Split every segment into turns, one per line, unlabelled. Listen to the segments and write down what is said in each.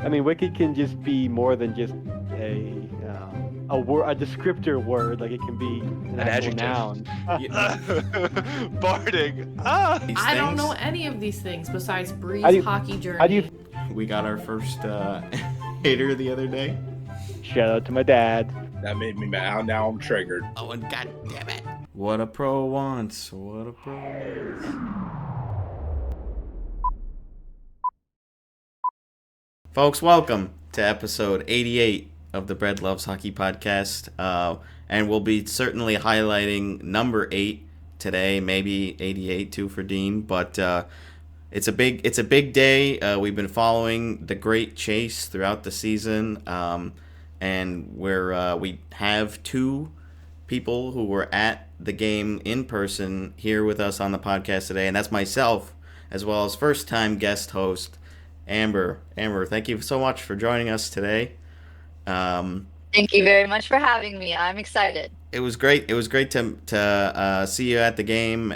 I mean, wicked can just be more than just a word, a descriptor word. Like it can be an
An
actual
adjective.
noun.
Barding. Ah.
These
I don't know
things.
any of these things besides
How
Bree's
do you
hockey
how do you
journey.
We got our first hater the other day.
shout out to my dad?
That made me mad. Now I'm triggered.
Oh, and god damn it. What a pro wants. What a pro wants. Folks, welcome to episode 88 of the Bread Loves Hockey podcast. And we'll be certainly highlighting number 8 today, maybe 88 too for Dean. But it's a big day. We've been following the great chase throughout the season. And we have 2 people who were at the game in person here with us on the podcast today, and that's myself, as well as first-time guest host Amber. Amber, thank you so much for joining us today.
Thank you very much for having me. I'm excited.
It was great. It was great to see you at the game.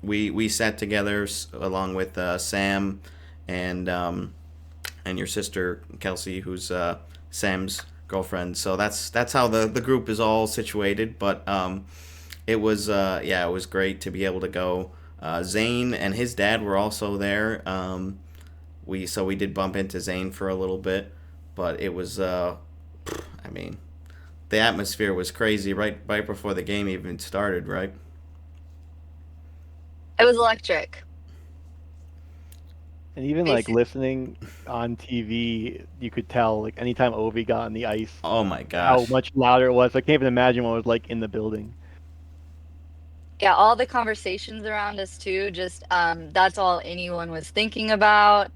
We sat together along with Sam and your sister Kelsey, who's Sam's girlfriend. So that's how the group is all situated. But it was it was great to be able to go. Zane and his dad were also there. We did bump into Zane for a little bit, but it was the atmosphere was crazy right before the game even started, right?
It was electric.
And even like listening on TV, you could tell like anytime Ovi got on the ice,
Oh my
how
gosh.
much louder it was. I can't even imagine what it was like in the building.
Yeah, all the conversations around us too, just that's all anyone was thinking about.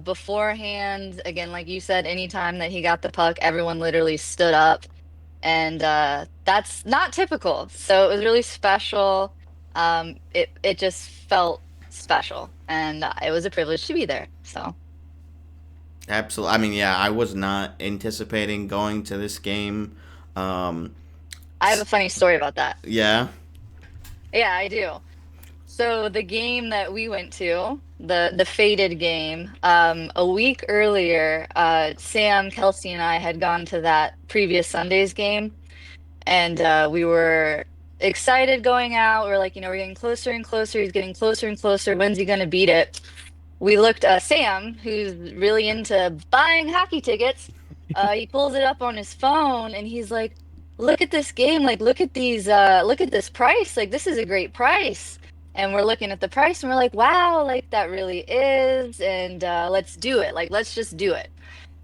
Beforehand, again, like you said, anytime that he got the puck, everyone literally stood up. And that's not typical. So it was really special. It just felt special, and it was a privilege to be there. So
Absolutely. I mean, yeah, I was not anticipating going to this game. Um,
I have a funny story about that.
yeah.
Yeah, I do. So the game that we went to, the faded game, a week earlier, Sam, Kelsey, and I had gone to that previous Sunday's game, and we were excited going out. We're like, we're getting closer and closer. He's getting closer and closer. When's he gonna beat it? We looked, Sam, who's really into buying hockey tickets, he pulls it up on his phone and he's like, look at this game, like look at this price, like this is a great price. And we're looking at the price and we're like, wow, like that really is, and let's do it. Like let's just do it.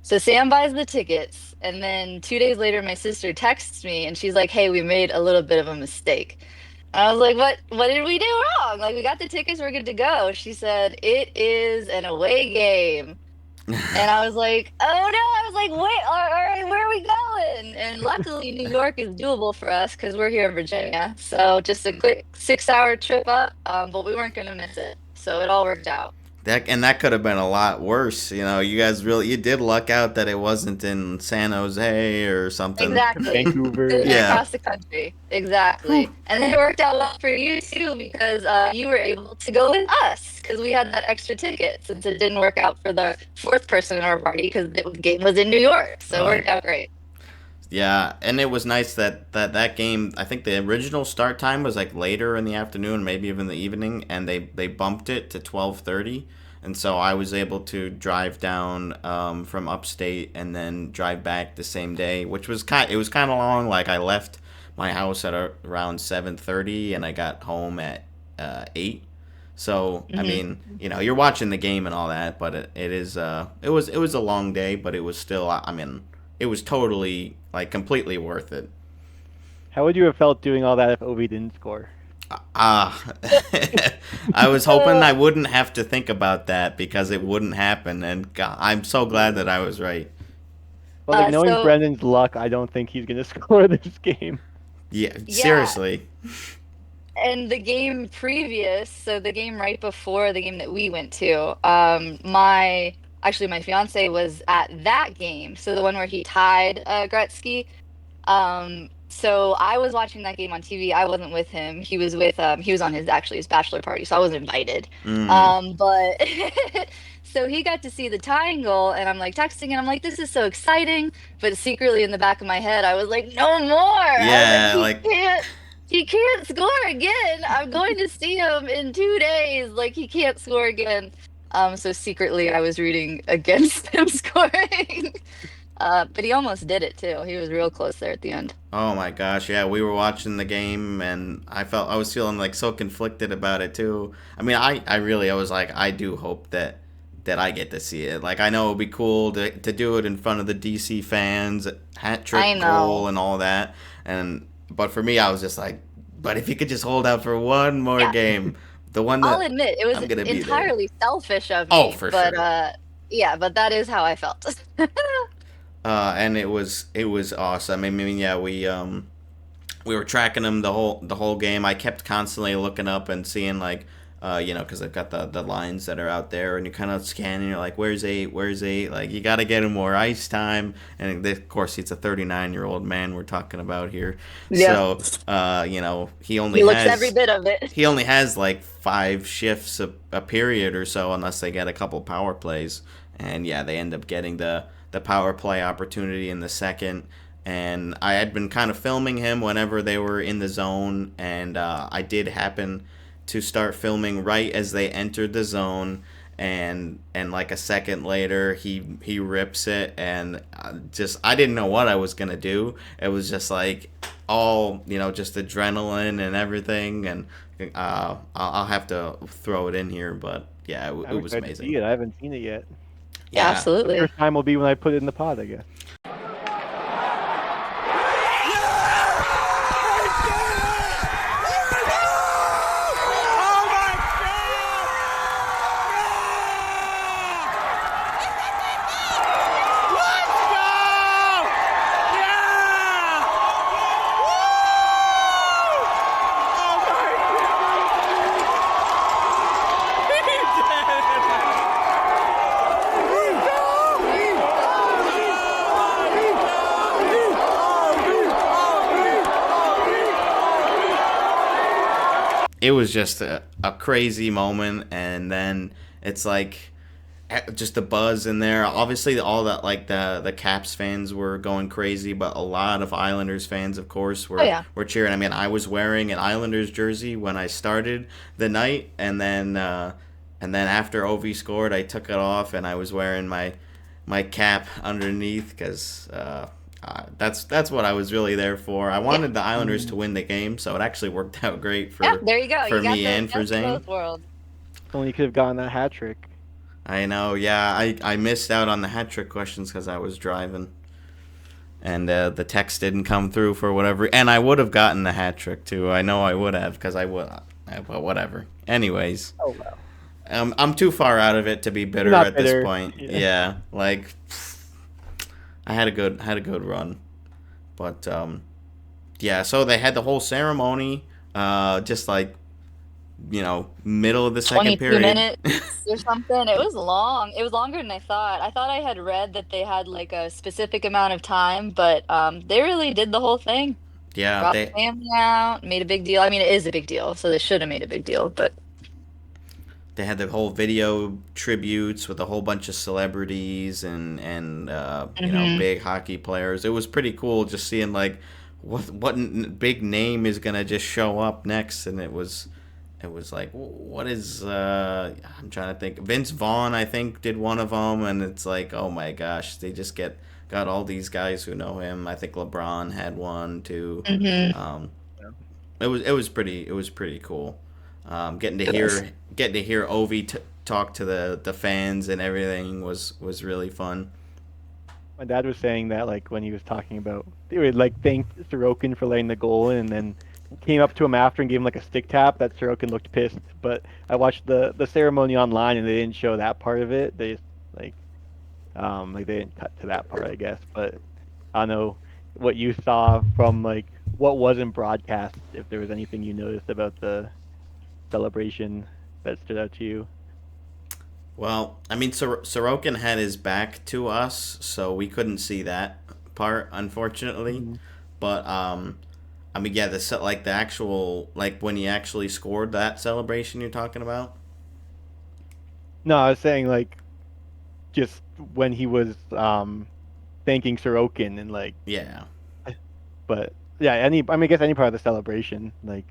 So Sam buys the tickets, and then 2 days later, my sister texts me, and she's like, "Hey, we made a little bit of a mistake." I was like, What did we do wrong? Like, we got the tickets, we're good to go." She said, "It is an away game." And I was like, "Oh no!" I was like, "Wait, all right, where are we going?" And luckily, New York is doable for us because we're here in Virginia. So just a quick 6-hour trip up, but we weren't gonna miss it. So it all worked out.
That could have been a lot worse. You guys you did luck out that it wasn't in San Jose or something.
Exactly.
Vancouver.
Yeah.
Across the country. Exactly. And then it worked out well for you too because you were able to go with us because we had that extra ticket since it didn't work out for the 4th person in our party because the game was in New York. So it worked out great.
Yeah, and it was nice that game. I think the original start time was like later in the afternoon, maybe even the evening, and they bumped it to 12:30, and so I was able to drive down from upstate and then drive back the same day, which was it was kind of long. Like I left my house at around 7:30, and I got home at 8. So I mean, you're watching the game and all that, but it was a long day, but it was still. I mean, it was totally completely worth it.
How would you have felt doing all that if Ovi didn't score?
Ah, I was hoping I wouldn't have to think about that because it wouldn't happen, and God, I'm so glad that I was right.
Well, like knowing
So
Brendan's luck, I don't think he's gonna score this game.
Yeah,
yeah,
seriously.
and the game previous, so the game right before the game that we went to, my fiance was at that game, so the one where he tied Gretzky. So I was watching that game on TV. I wasn't with him. He was on his bachelor party, so I wasn't invited.
Mm.
But so he got to see the tying goal, and I'm like texting, and I'm like, this is so exciting. But secretly in the back of my head, I was like, no more. I
Yeah,
was
like
like, he can't score again. I'm going to see him in 2 days. Like, he can't score again. So secretly I was rooting against him scoring. But he almost did it too. He was real close there at the end.
oh my gosh, yeah, we were watching the game and I was feeling like so conflicted about it too. I mean, I was like, I do hope that I get to see it. Like, I know it would be cool to do it in front of the DC fans, hat
I
trick goal
know.
and all that. But for me, I was just like, but if you could just hold out for one more
Yeah,
game, the one
I'll
that
admit it was
I'm gonna be there.
entirely selfish of
Oh,
me,
for
but
sure.
yeah, but that is how I felt.
And it was awesome. I mean, yeah, we were tracking them the whole game. I kept constantly looking up and seeing like, because they've got the lines that are out there, and you're kind of scanning. You're like, where's eight? Where's eight? Like, you got to get him more ice time. And of course, he's a 39-year-old man we're talking about here.
Yeah,
So, he only
he looks every
has
bit of it.
he only has like 5 shifts a period or so, unless they get a couple power plays. And yeah, they end up getting the power play opportunity in the second. And I had been kind of filming him whenever they were in the zone, and I did happen to start filming right as they entered the zone, and like a second later he rips it, and just I didn't know what I was gonna do. It was just like all just adrenaline and everything, and I'll have to throw it in here, but yeah, it
I'm
was
excited to
amazing.
see it. I haven't seen it yet.
Yeah,
Yeah.
The
absolutely.
first time will be when I put it in the pod, I guess.
It was just a crazy moment, and then it's like just the buzz in there. Obviously, all that, like the Caps fans were going crazy, but a lot of Islanders fans, of course,
Oh
were
yeah.
were cheering. I mean, I was wearing an Islanders jersey when I started the night, and then after Ovi scored, I took it off, and I was wearing my cap underneath because. That's what I was really there for. I
Yeah.
wanted the Islanders to win the game, so it actually worked out great
Yeah,
for
there you go.
for
You got
me and for
got the
Zane.
both worlds.
Only could have gotten that hat trick.
I know, yeah. I missed out on the hat trick questions because I was driving, and the text didn't come through for whatever. And I would have gotten the hat trick too. I know I would have because I would. But whatever. Anyways,
Oh well.
I'm too far out of it to be bitter
Not
at this
bitter.
point.
Yeah.
Yeah, like I had a good run, but yeah. So they had the whole ceremony, just like middle of the second
22
period.
minutes or something. It was long. It was longer than I thought. I thought I had read that they had like a specific amount of time, but they really did the whole thing.
Yeah,
Brought the
they
family out, made a big deal. I mean, it is a big deal, so they should have made a big deal, but
they had the whole video tributes with a whole bunch of celebrities and
mhm.
big hockey players. It was pretty cool just seeing like big name is gonna just show up next, and it was like, what is I'm trying to think. Vince Vaughn, I think, did one of them, and it's like, oh my gosh, they just got all these guys who know him. I think LeBron had one too.
Mhm.
Um,
Yeah.
it was pretty cool. Getting to
It was.
hear Ovi talk to the fans and everything was really fun.
My dad was saying that like when he was talking about they would like thank Sorokin for letting the goal in, and then came up to him after and gave him like a stick tap. That Sorokin looked pissed. But I watched the ceremony online and they didn't show that part of it. They just like they didn't cut to that part, I guess. But I don't know what you saw from like what wasn't broadcast. If there was anything you noticed about the celebration that stood out to you.
Well, I mean, Sorokin had his back to us, so we couldn't see that part, unfortunately.
Mhm.
But I mean, yeah, like the actual like when he actually scored that celebration you're talking about.
No, I was saying like just when he was thanking Sorokin and like,
Yeah.
but yeah, I guess any part of the celebration, like,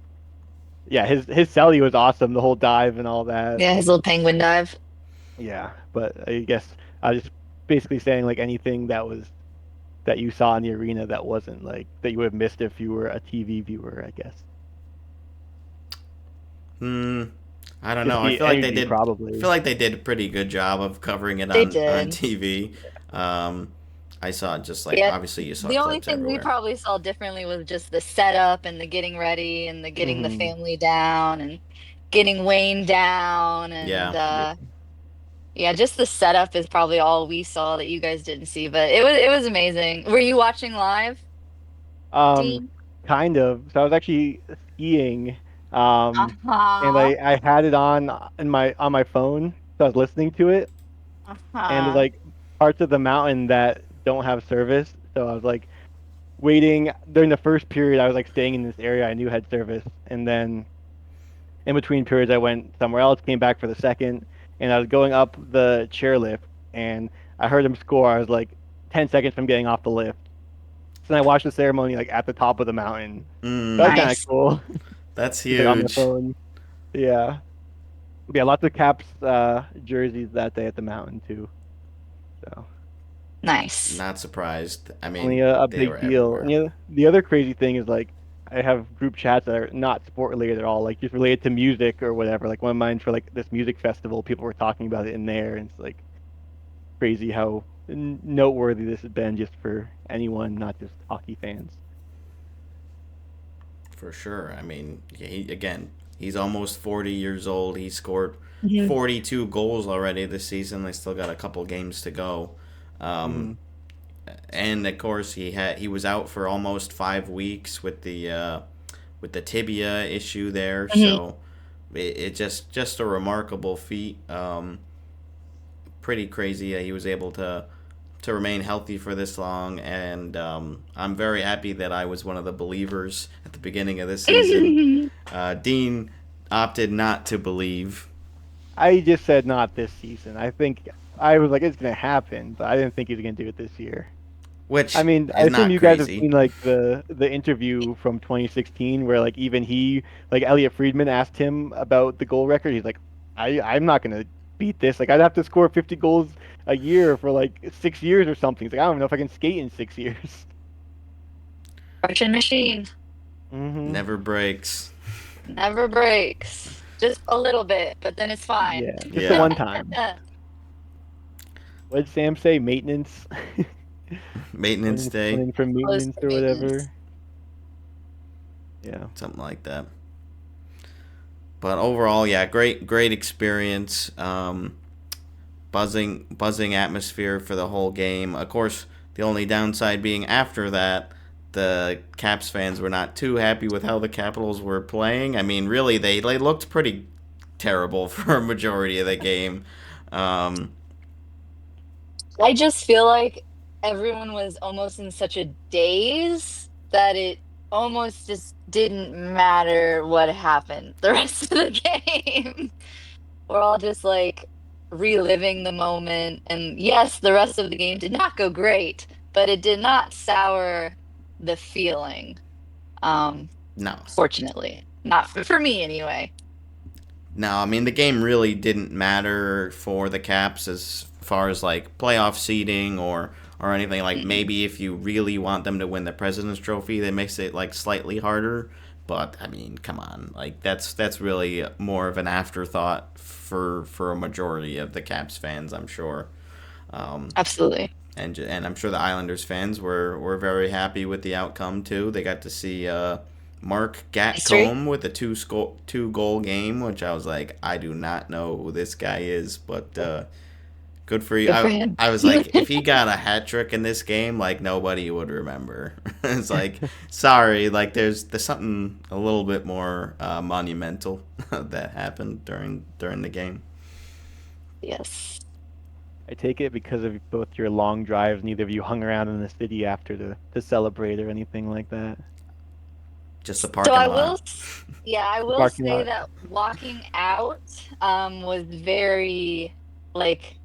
yeah, his celly was awesome, the whole dive and all that.
Yeah, his little penguin dive.
Yeah, but I guess I was just basically saying like anything that you saw in the arena that wasn't like that you would have missed if you were a TV viewer, I guess.
Hmm. I don't
Just
know. I
the
feel like they
energy,
did. I feel
probably.
like they did a pretty good job of covering it
They
on
did.
TV. Um, I saw just like
Yeah.
obviously you saw
The only
clips
thing we
everywhere.
probably saw differently was just the setup and the getting ready and the getting the
Hmm.
family down and getting Wayne down and
Yeah.
Yeah.
yeah, just the setup is probably all we saw that you guys didn't see, but it was amazing. Were you watching live,
Um,
Dean?
kind of. So I was actually skiing, um, and
Uh-huh.
I had it on my phone, so I was listening to it, and there's
Uh-huh.
like parts of the mountain that don't have service, so I was like waiting during the first period. I was like staying in this area I knew had service, and then in between periods I went somewhere else, came back for the second, and I was going up the chairlift, and I heard him score. I was like 10 seconds from getting off the lift. So then I watched the ceremony like at the top of the mountain. That was
Mm,
kind of
Nice.
cool.
that's
Just like on my
huge.
phone. Yeah. Yeah, lots of Caps jerseys that day at the mountain too. So
Nice.
Not surprised. I
only
mean,
a
they were
big deal. And
everywhere.
the other crazy thing is like I have group chats that are not sport related at all, like just related to music or whatever. Like one of mine for like this music festival, people were talking about it in there, and it's like crazy how noteworthy this has been just for anyone, not just hockey fans.
For sure. I mean, again, he's almost 40 years old. He scored
Mhm.
42 goals already this season. They still got a couple games to go.
Hmm.
Um, and of course, he was out for almost 5 weeks with the tibia issue there.
Mhm.
So it just a remarkable feat. Pretty crazy that he was able to remain healthy for this long, and I'm very happy that I was one of the believers at the beginning of this season. Dean opted not to believe,
I just said not this season. I think I was like it's gonna happen, but I didn't think he was gonna do it this year. I
which
mean, I
is
assume
not
you guys have
crazy.
seen like the interview from 2016 where like even he like Elliot Friedman asked him about the goal record. He's like, I'm not gonna beat this. Like I'd have to score 50 goals a year for like 6 years or something. He's like, I don't know if I can skate in 6 years.
Russian machine
Hmm.
Never breaks.
never breaks. Just a little bit, but then it's fine.
Yeah, just the
Yeah,
one time. What did Sam say? Maintenance.
maintenance
When
day,
when in for
Close
maintenance
for
or
maintenance.
whatever. Yeah.
something like that. But overall, yeah, great experience. Buzzing atmosphere for the whole game. Of course, the only downside being after that, the Caps fans were not too happy with how the Capitals were playing. I mean, really, they looked pretty terrible for a majority of the game. Um,
I just feel like everyone was almost in such a daze that it almost just didn't matter what happened the rest of the game. We're all just like reliving the moment. And yes, the rest of the game did not go great, but it did not sour the feeling. Um,
no,
Fortunately, not for me anyway.
no, I mean the game really didn't matter for the Caps as far as like playoff seeding or anything. Like
Mm-mm.
maybe if you really want them to win the President's Trophy, that makes it like slightly harder. But I mean, come on, like that's really more of an afterthought for a majority of the Caps fans, I'm sure. Um,
Absolutely.
and I'm sure the Islanders fans were very happy with the outcome too. They got to see Mark
History.
Gatcombe with a two goal game, which I was like, I do not know who this guy is, but good for you.
Good for him.
I was like, if he got a hat trick in this game, like nobody would remember. It's like, sorry, like there's something a little bit more monumental that happened during the game.
Yes.
I take it because of both your long drives, neither of you hung around in the city after to celebrate or anything like that.
Just the
So
parking
I will,
lot.
yeah, I
The
will
parking
say
lot.
that walking out was very like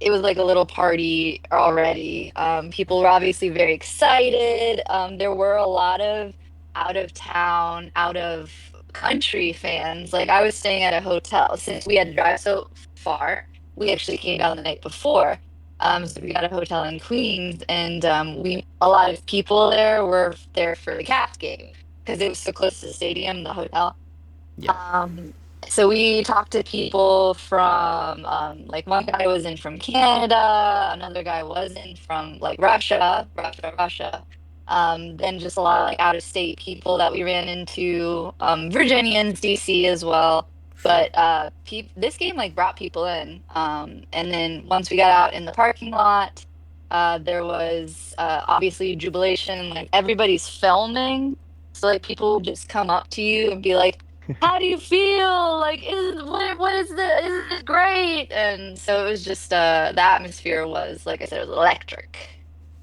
it was like a little party already. People were obviously very excited. There were a lot of out of town, out of country fans. Like I was staying at a hotel since we had to drive so far. We actually came down the night before. So we got a hotel in Queens, and we a lot of people there were there for the Caps game because it was so close to the stadium, the hotel.
Yeah.
Um, so we talked to people from like one guy was in from Canada, another guy was in from like Russia. Then just a lot of like out of state people that we ran into, Virginians, DC as well.
Sure.
But this game like brought people in. And then once we got out in the parking lot, there was obviously jubilation. Like everybody's filming, so like people would just come up to you and be like, how do you feel? Like, what is this? Isn't it great? And so it was just the atmosphere was, like I said, it was electric.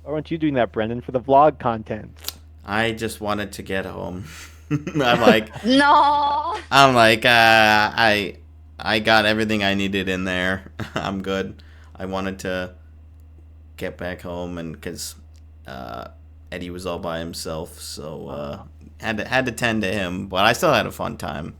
Why aren't you doing that, Brendan, for the vlog content?
I just wanted to get home. I'm like,
No.
I got everything I needed in there. I'm good. I wanted to get back home, and because Eddie was all by himself, so had to tend to him. But I still had a fun time,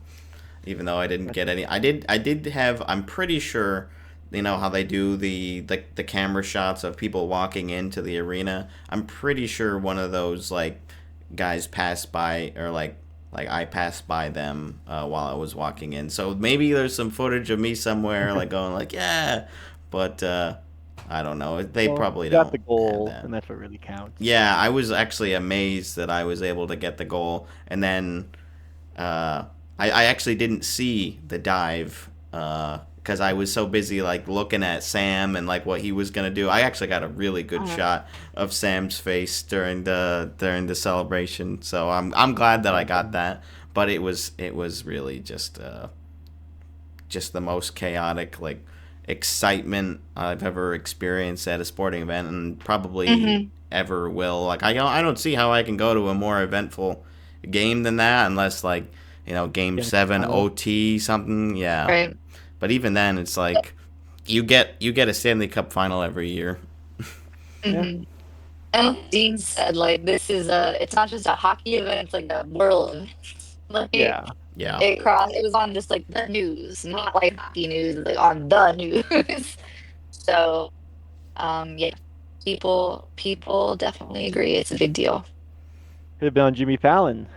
even though I didn't get any. I did have. I'm pretty sure. You know how they do the camera shots of people walking into the arena. I'm pretty sure one of those like guys passed by, or like I passed by them while I was walking in. So maybe there's some footage of me somewhere like going like yeah, but I don't know. They
Well,
probably
you got
don't
the
have
goal,
that.
and that's what really counts.
Yeah, I was actually amazed that I was able to get the goal, and then I actually didn't see the dive because I was so busy like looking at Sam and like what he was gonna do. I actually got a really good shot of Sam's face during the celebration, so I'm glad that I got that. But it was really just the most chaotic like excitement I've ever experienced at a sporting event, and probably
Hmm.
ever will. Like I don't see how I can go to a more eventful game than that, unless like game
Against
7
Toronto.
OT something. Yeah,
Right.
but even then, it's like you get a Stanley Cup final every year.
Yeah,
Hmm. And like Dean said, like this is it's not just a hockey event, it's like a world event. Like
yeah.
Yeah,
it was on just like the news, not like hockey news, like on the news. So yeah, people definitely agree it's a big deal.
Could have been on Jimmy Fallon.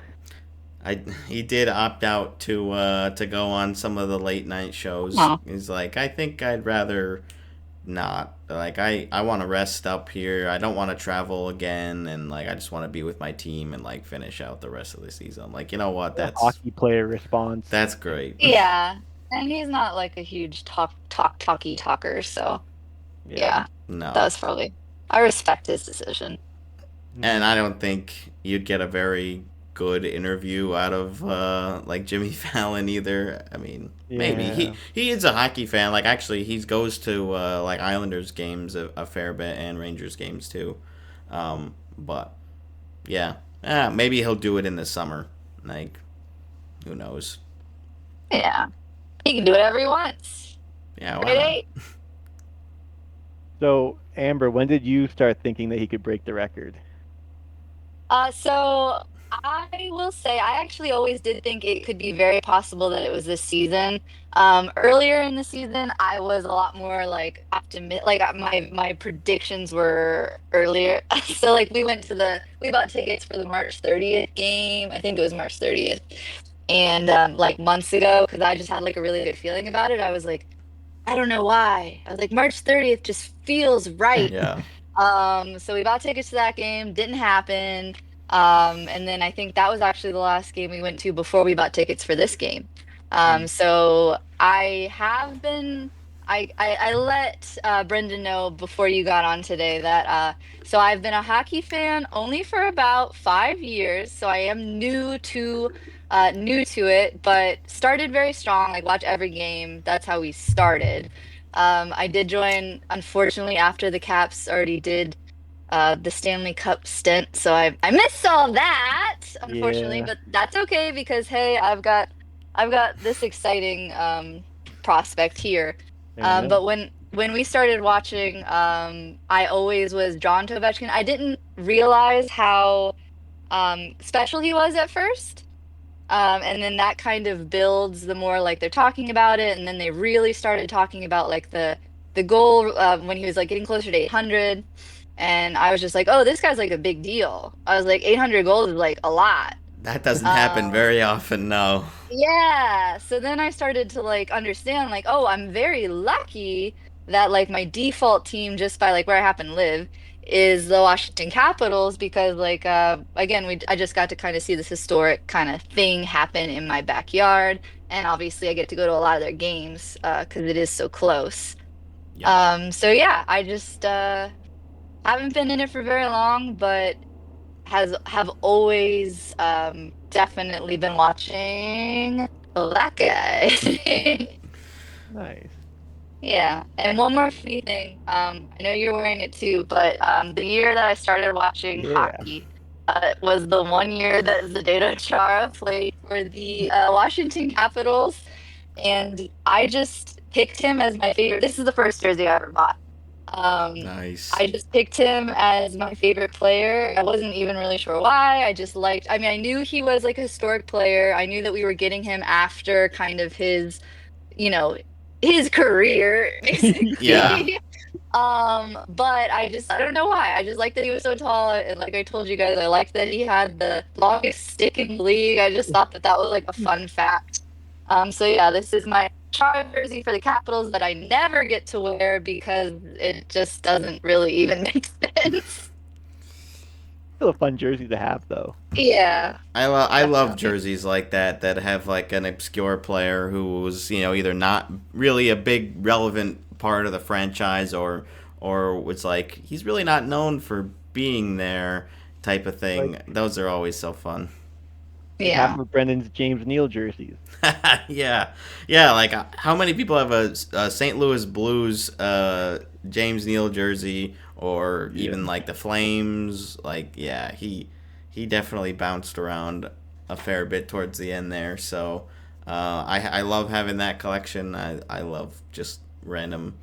he did opt out to go on some of the late night shows.
Oh.
He's like, I think I'd rather not. Like I want to rest up here. I don't want to travel again, and like I just want to be with my team and like finish out the rest of the season. I'm like, you know what?
A
That's
hockey player response.
that's great.
Yeah. And he's not like a huge talky talker, so
Yeah.
yeah, that
No,
was probably I respect his decision.
and I don't think you'd get a very good interview out of like Jimmy Fallon either. I mean, maybe he
Yeah.
he is a hockey fan. Like actually, he goes to like Islanders games a fair bit and Rangers games too. But yeah, maybe he'll do it in the summer. Like who knows?
Yeah. He can do whatever he wants.
Yeah, why
Grade
not?
eight.
So, Amber, when did you start thinking that he could break the record?
So I will say I actually always did think it could be very possible that it was this season. Earlier in the season, I was a lot more like optimistic. Like my predictions were earlier. So like we bought tickets for the March 30th game. I think it was March 30th, and like months ago because I just had like a really good feeling about it. I was like, I don't know why. I was like, March 30th just feels right.
Yeah.
So we bought tickets to that game, didn't happen. And then I think that was actually the last game we went to before we bought tickets for this game.
Mm.
So I have been I let Brendan know before you got on today that so I've been a hockey fan only for about 5 years. So I am new to it, but started very strong, like watch every game. That's how we started. I did join, unfortunately, after the Caps already did the Stanley Cup stint, so I missed all that, unfortunately,
Yeah.
but that's okay because hey, I've got this exciting prospect here.
There you go.
But when we started watching, I always was drawn to Ovechkin. I didn't realize how special he was at first. And then that kind of builds the more like they're talking about it, and then they really started talking about like the goal when he was like getting closer to 800, and I was just like, oh, this guy's like a big deal. I was like, 800 goals is like a lot.
That doesn't happen
Um,
very often, no.
yeah. So then I started to like understand like, oh, I'm very lucky that like my default team just by like where I happen to live is the Washington Capitals because like again I just got to kind of see this historic kind of thing happen in my backyard, and obviously I get to go to a lot of their games because it is so close.
Yep.
So yeah, I just haven't been in it for very long, but has have always definitely been watching that guy.
Nice.
Yeah, and one more funny thing. I know you're wearing it too, but the year that I started watching
Yeah.
hockey was the one year that Zdeno Chara played for the Washington Capitals, and I just picked him as my favorite. This is the first jersey I ever bought. Um,
Nice.
I just picked him as my favorite player. I wasn't even really sure why. I just liked, I mean, I knew he was like a historic player. I knew that we were getting him after kind of his, you know, his career,
Yeah.
basically. But I don't know why. I just liked that he was so tall, and like I told you guys, I liked that he had the longest stick in the league. I just thought that that was like a fun fact. So yeah, this is my Chara jersey for the Capitals that I never get to wear because it just doesn't really even make sense.
Still a fun jersey to have, though.
Yeah,
I love
definitely.
jerseys like that have like an obscure player who was, either not really a big relevant part of the franchise, or was like he's really not known for being there type of
Like
thing. Those are always so fun.
half
Yeah.
of Brendan's James Neal jerseys.
Yeah, yeah. Like how many people have a St. Louis Blues James Neal jersey, or
Yeah.
even like the Flames? Like, yeah, he definitely bounced around a fair bit towards the end there. So I love having that collection. I love just random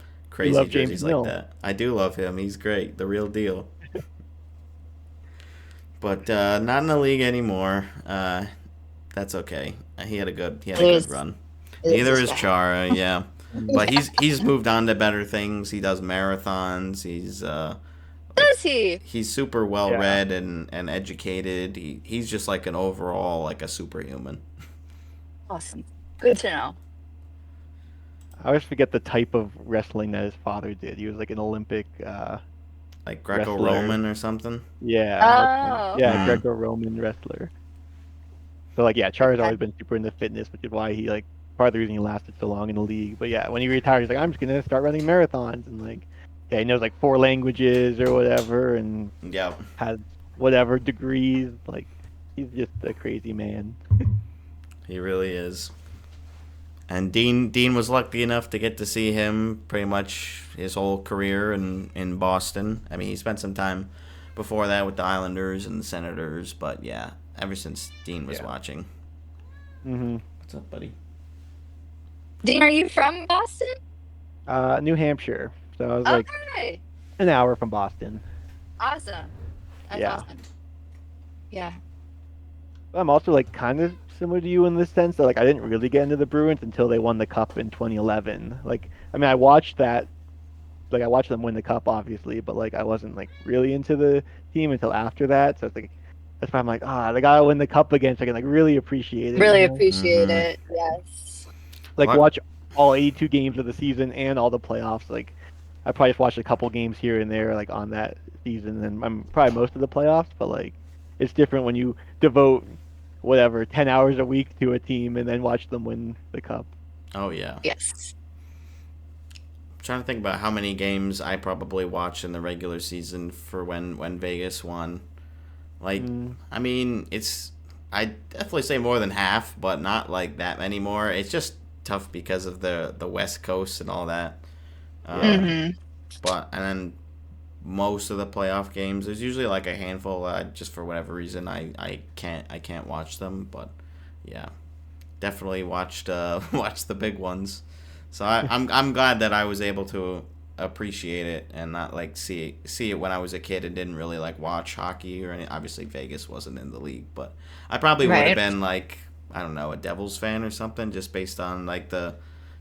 You
crazy
love James
jerseys like
Neal.
that. I do love him. He's great, the real deal. But not in the league anymore. That's okay. He had a good
There's
run.
there's
Neither
this
is
guy.
Chara, yeah.
Mm.
But he's moved on to better things. He does marathons. He's like
Does he?
he's super well
Yeah.
read and educated. He's just like an overall like a superhuman.
Awesome. Good to know.
I always forget the type of wrestling that his father did. He was like an Olympic
Like
wrestler.
Greco-Roman or something.
Yeah, that's right.
Oh,
Yeah,
okay.
Mm.
Greco-Roman wrestler. So like yeah, Chara's
Okay.
always been super into fitness, which is why he like part of the reason he lasted so long in the league. But yeah, when he retired, he's like, I'm just gonna start running marathons and like yeah, he knows like four languages or whatever and
Yep.
has whatever degrees. Like he's just a crazy man.
He really is. And Dean was lucky enough to get to see him pretty much his whole career in Boston. I mean, he spent some time before that with the Islanders and the Senators, but yeah, ever since Dean was
Yeah.
watching.
hmm
What's up, buddy?
Dean, are you from Boston?
New Hampshire. So I was like
Okay.
an hour from Boston.
Awesome. That's
Yeah.
awesome. Yeah.
I'm also like kind of similar to you in the sense that like I didn't really get into the Bruins until they won the cup in 2011. Like I mean I watched that like I watched them win the cup obviously, but like I wasn't like really into the team until after that. So it's like that's why I'm like, they gotta win the cup again so I can like really appreciate it, you
Really
know?
appreciate
Mm-hmm.
it. Yes.
Like
What?
watch all 82 games of the season and all the playoffs. Like I probably just watched a couple games here and there like on that season and I'm probably most of the playoffs, but like it's different when you devote whatever 10 hours a week to a team and then watch them win the cup.
Oh yeah.
Yes.
I'm trying to think about how many games I probably watched in the regular season for when Vegas won. Like,
Mm,
I mean, it's I definitely say more than half, but not like that many more. It's just tough because of the West Coast and all that.
yeah.
Uh,
Mm-hmm.
but and then most of the playoff games, there's usually like a handful. Just for whatever reason, I can't watch them. But yeah, definitely watched watched the big ones. So I'm glad that I was able to appreciate it and not like see it when I was a kid and didn't really like watch hockey or any. Obviously, Vegas wasn't in the league, but I probably would have
Right.
been like, I don't know, a Devils fan or something, just based on like the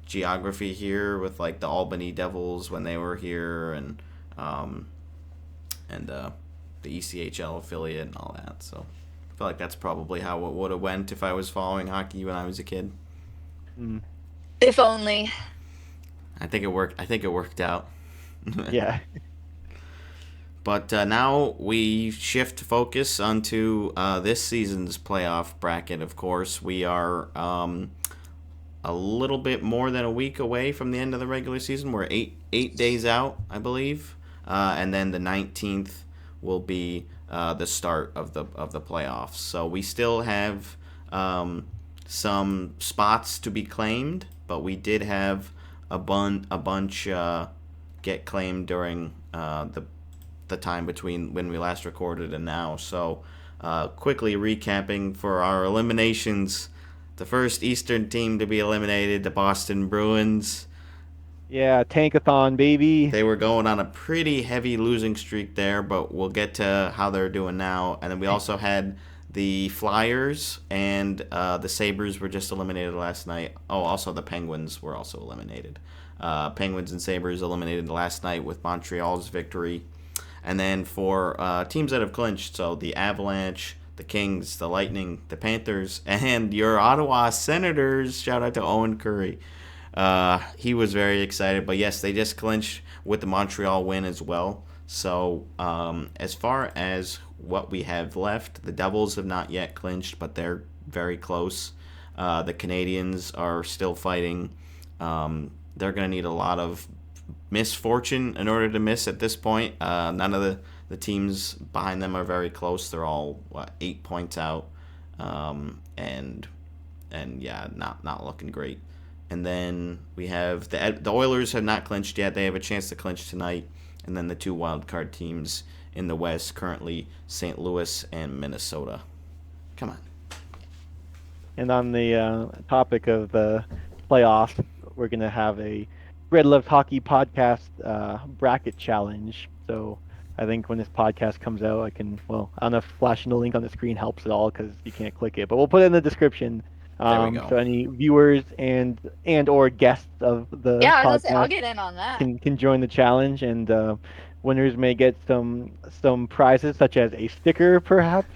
geography here with like the Albany Devils when they were here um, and the ECHL affiliate and all that. So I feel like that's probably how it would have went if I was following hockey when I was a kid.
Mm,
If only.
I think it worked. I think it worked out.
yeah.
But now we shift focus onto this season's playoff bracket. Of course, we are a little bit more than a week away from the end of the regular season. We're eight days out, I believe, and then the 19th will be the start of the playoffs. So we still have some spots to be claimed, but we did have a bunch get claimed during the time between when we last recorded and now. So quickly recapping for our eliminations. The first Eastern team to be eliminated, the Boston Bruins.
Yeah, tankathon, baby.
They were going on a pretty heavy losing streak there, but we'll get to how they're doing now. And then we also had the Flyers and the Sabres were just eliminated last night. Oh, also the Penguins were also eliminated. Penguins and Sabres eliminated last night with Montreal's victory. And then for teams that have clinched, so the Avalanche, the Kings, the Lightning, the Panthers, and your Ottawa Senators. Shout out to Owen Curry. He was very excited. But yes, they just clinched with the Montreal win as well. So as far as what we have left, the Devils have not yet clinched, but they're very close. The Canadians are still fighting. They're going to need a lot of misfortune in order to miss at this point. None of the teams behind them are very close. They're all 8 points out, and yeah, not looking great. And then we have the Oilers have not clinched yet. They have a chance to clinch tonight. And then the two wild card teams in the West currently St. Louis and Minnesota. Come on.
And on the topic of the playoffs, we're gonna have a Red Loves Hockey podcast bracket challenge. So I think when this podcast comes out, I don't know if flashing the link on the screen helps at all because you can't click it, but we'll put it in the description.
There we go.
So any viewers and or guests of the
Yeah, I was gonna say I'll
podcast
get in on that.
can join the challenge, and winners may get some prizes such as a sticker, perhaps,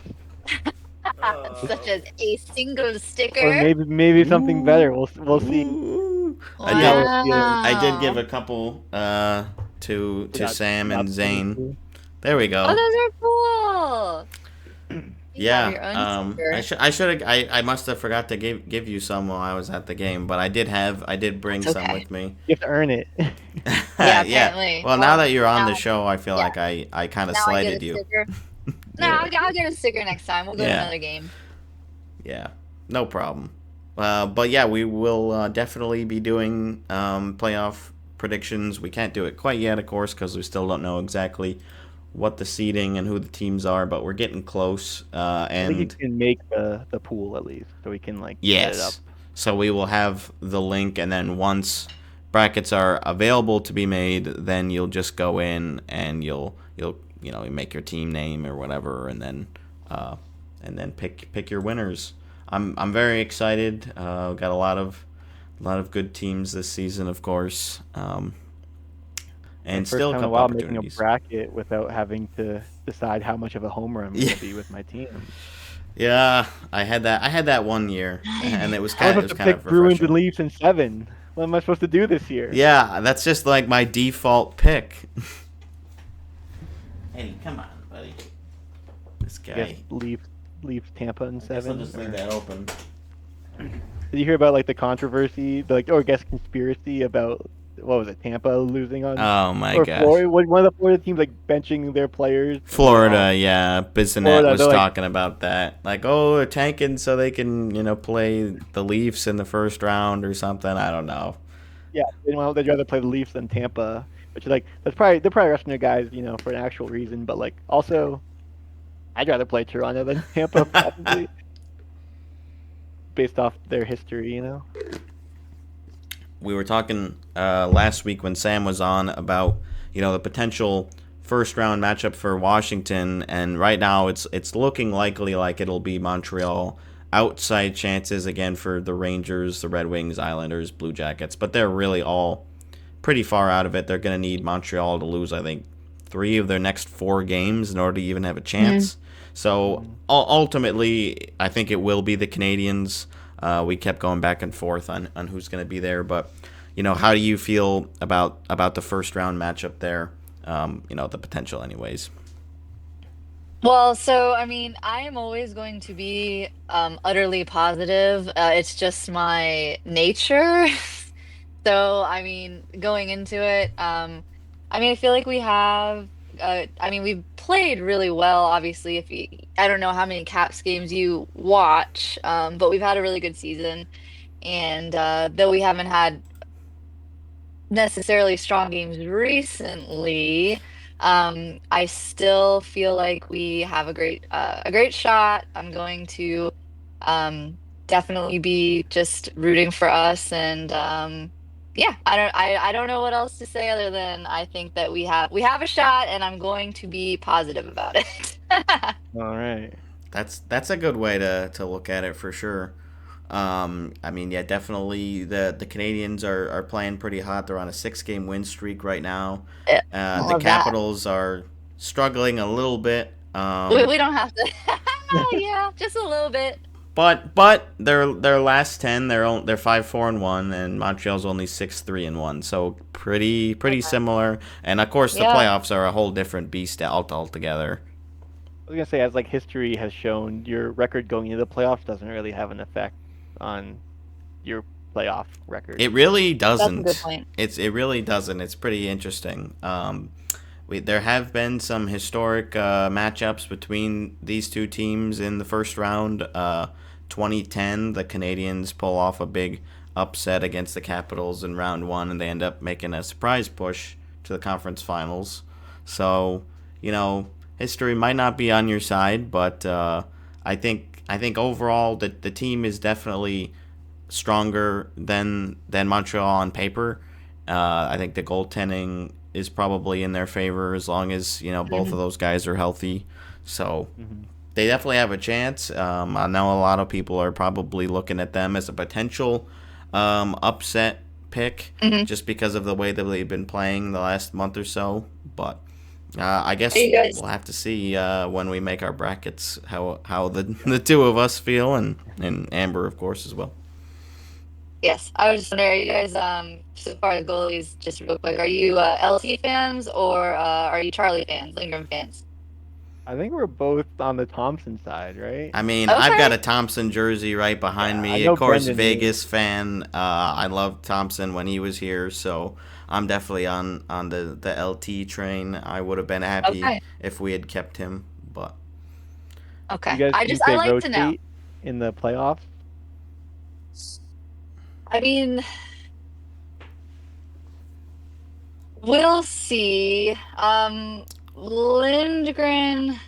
Such as a single sticker.
or maybe something better. We'll see.
Ooh.
Wow.
I did give a couple to Sam and Zane. There we go.
Oh, those are cool. You have your own sticker.
I must have forgot to give you some while I was at the game, but I did bring
It's
some
okay.
with me.
You have to earn it.
Yeah, apparently.
Well, now that you're on the
now-
show, I feel
yeah.
like I kind of
Now I get
slighted
a
you.
sticker. No,
Yeah.
I'll get a sticker next time. We'll go to
Yeah.
another game.
Yeah, no problem. But yeah, we will definitely be doing playoff predictions. We can't do it quite yet, of course, because we still don't know exactly what the seeding and who the teams are, but we're getting close.
I think you
And
can make the pool at least, so we can set it up.
yes, so we will have the link, and then once brackets are available to be made, then you'll just go in and you'll you make your team name or whatever, and then pick your winners. I'm very excited. Got a lot of good teams this season, of course, and
First
still a
time in a
couple
while making a
opportunities.
bracket without having to decide how much of a homer I'm going to be with my team.
Yeah, I had that one year, and it was
I
kind
was
of
supposed to pick Bruins and Leafs in 7. What am I supposed to do this year?
Yeah, that's just like my default pick. Hey, come on, buddy. This
I guess
guy.
Leafs Tampa in
I guess I'll
7.
just leave that open.
Did you hear about the controversy, or I guess conspiracy about what was it, Tampa losing on?
Oh my
or
gosh.
Florida, one of the Florida teams benching their players.
Florida, yeah. Bissonnette
Florida,
was
they're
talking about that. Like, oh, they're tanking so they can, play the Leafs in the first round or something. I don't know.
Yeah, they'd rather play the Leafs than Tampa, which is they're probably resting their guys, for an actual reason. But also, I'd rather play Toronto than Tampa, probably, based off their history.
we were talking last week when Sam was on about the potential first round matchup for Washington, and right now it's looking likely like it'll be Montreal. Outside chances again for the Rangers, the Red Wings, Islanders, Blue Jackets, but they're really all pretty far out of it. They're going to need Montreal to lose, I think, 3 of their next 4 games in order to even have a chance. So ultimately, I think it will be the Canadians. We kept going back and forth on who's going to be there, but how do you feel about the first round matchup there? The potential, anyways.
Well, so I mean, I am always going to be utterly positive. It's just my nature. So, I mean, going into it, I mean, I feel like we have, I mean, we've played really well, obviously. I don't know how many Caps games you watch, but we've had a really good season. And though we haven't had necessarily strong games recently, I still feel like we have a great shot. I'm going to definitely be just rooting for us, and yeah, I don't know what else to say other than I think that we have a shot, and I'm going to be positive about it.
All right.
That's a good way to look at it for sure. I mean, yeah, definitely the Canadians are playing pretty hot. They're on a 6-game win streak right now.
Yeah, I
The
love that.
Capitals are struggling a little bit.
We don't have to. Yeah, just a little bit.
But their last 10, they're 5-4-1, and Montreal's only 6-3-1. So pretty
Okay.
similar. And of course, the
Yeah.
playoffs are a whole different beast altogether.
I was gonna say, as like history has shown, your record going into the playoffs doesn't really have an effect on your playoff record.
It really
That's a good
doesn't.
point.
It really doesn't. It's pretty interesting. There have been some historic matchups between these two teams in the first round. 2010, the Canadians pull off a big upset against the Capitals in round one, and they end up making a surprise push to the conference finals. So, history might not be on your side, but I think overall the team is definitely stronger than Montreal on paper. I think the goaltending is probably in their favor as long as both of
Mhm.
those guys are healthy. So
Hmm.
they definitely have a chance. I know a lot of people are probably looking at them as a potential upset pick
Mhm.
just because of the way that they've been playing the last month or so. But I
Are
guess
you guys?
we'll have to see when we make our brackets how the two of us feel, and Amber, of course, as well.
Yes, I was just wondering, are you guys, so far the goalies, just real quick, are you LT fans or are you Charlie fans, Lindgren fans?
I think we're both on the Thompson side, right?
I mean, I've got
Okay.
a Thompson jersey right behind
Yeah, I
me. Of
know
course,
Brendan is.
Vegas fan. I loved Thompson when he was here, so I'm definitely on the LT train. I would have been happy
Okay.
if we had kept him, but
Do you
Okay.
guys think
I
they
like to know.
rotate in the playoffs?
I mean, we'll see. Lindgren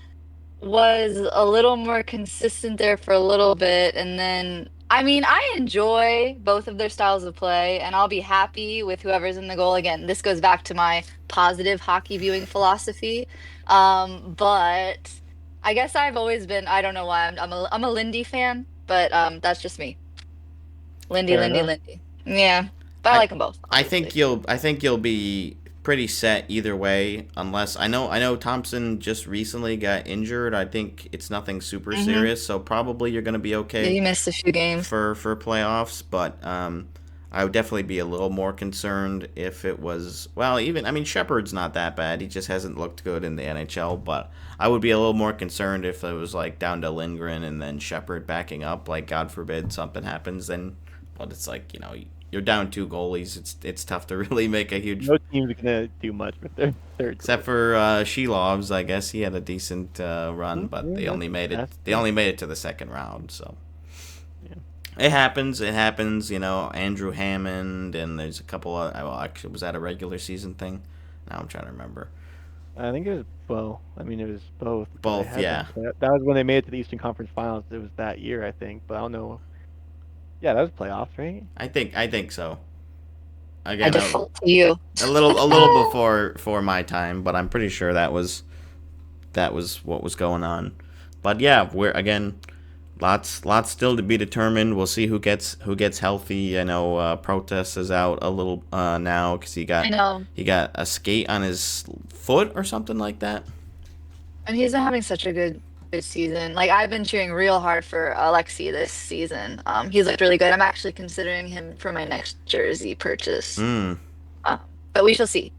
was a little more consistent there for a little bit, and then I mean, I enjoy both of their styles of play, and I'll be happy with whoever's in the goal. Again, this goes back to my positive hockey viewing philosophy. But I guess I've always been, I don't know why, I'm a Lindy fan, but that's just me. Lindy,
Fair
Lindy,
enough.
Lindy. Yeah, but I
I
like them both,
I
obviously.
think you'll be pretty set either way unless I know Thompson just recently got injured. I think it's nothing super
Hmm.
serious, so probably you're going to be
Yeah,
okay
you missed a few games.
for playoffs, but I would definitely be a little more concerned if it was well. Even I mean, Shepard's not that bad. He just hasn't looked good in the NHL, but I would be a little more concerned if it was like down to Lindgren and then Shepard backing up. Like God forbid something happens, then but it's like you're down 2 goalies. It's tough to really make a huge.
No team's gonna do much with their third
Except
goalie.
for Shelov's, I guess he had a decent run,
Mhm.
but
Yeah,
they only made it.
that's
They
true.
only made it to the second round, so.
Yeah.
It happens. It happens. Andrew Hammond, and there's a couple of. Well, actually, was that a regular season thing? Now I'm trying to remember.
I think it was both. I mean, it was both because they
Both,
had them.
yeah.
That was when they made it to the Eastern Conference Finals. It was that year, I think. But I don't know. Yeah, that was playoffs, right?
I think so.
I
again
default to you.
a little before my time, but I'm pretty sure that was what was going on. But yeah, we're again lots still to be determined. We'll see who gets healthy. I know Protest is out a little now because he
I
got
know.
he got a skate on his foot or something like that.
And he's been having such a good season. Like I've been cheering real hard for Alexi this season. He's looked really good. I'm actually considering him for my next jersey purchase.
Hmm.
Um, but we shall see.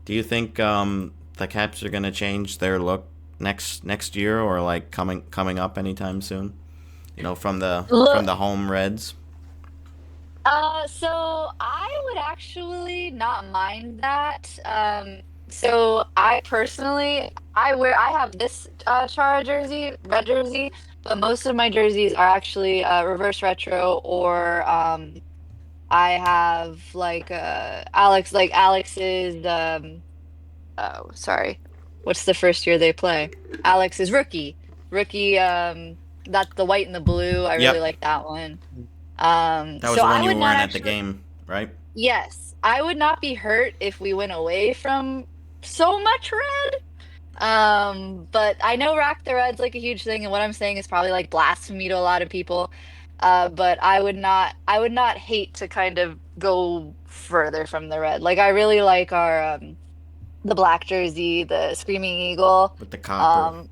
Do you think the Caps are gonna change their look next year or like coming up anytime soon? From the home Reds.
So I would actually not mind that. So I personally, I have this Chara jersey, red jersey, but most of my jerseys are actually reverse retro or I have like Alex's oh sorry, what's the first year they play? Alex's rookie that's the white and the blue. I really
Yep,
like that one.
that was
So
the
I
one you
would
were
not
wearing at the
actually.
game, right?
Yes, I would not be hurt if we went away from so much red. But I know Rack the Red's like a huge thing, and what I'm saying is probably like blasphemy to a lot of people. But I would not hate to kind of go further from the red. Like I really like our the black jersey, the Screaming Eagle.
With the copper.
Um,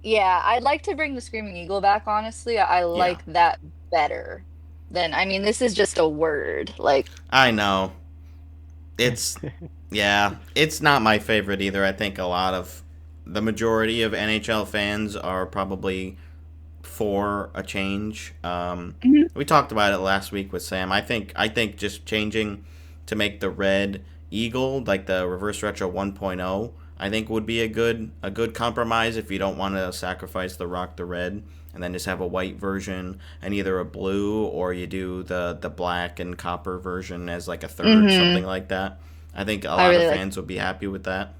yeah, I'd like to bring the Screaming Eagle back, honestly. I
Yeah,
like that better than, I mean, this is just a word. Like,
I know. It's Yeah, it's not my favorite either. I think the majority of NHL fans are probably for a change.
Mhm.
We talked about it last week with Sam. I think just changing to make the red eagle like the reverse retro 1.0, I think would be a good compromise if you don't want to sacrifice the rock the red and then just have a white version and either a blue or you do the black and copper version as like a third, something
Mhm.
like that. I think a
I
lot of
really like,
fans would be happy with that.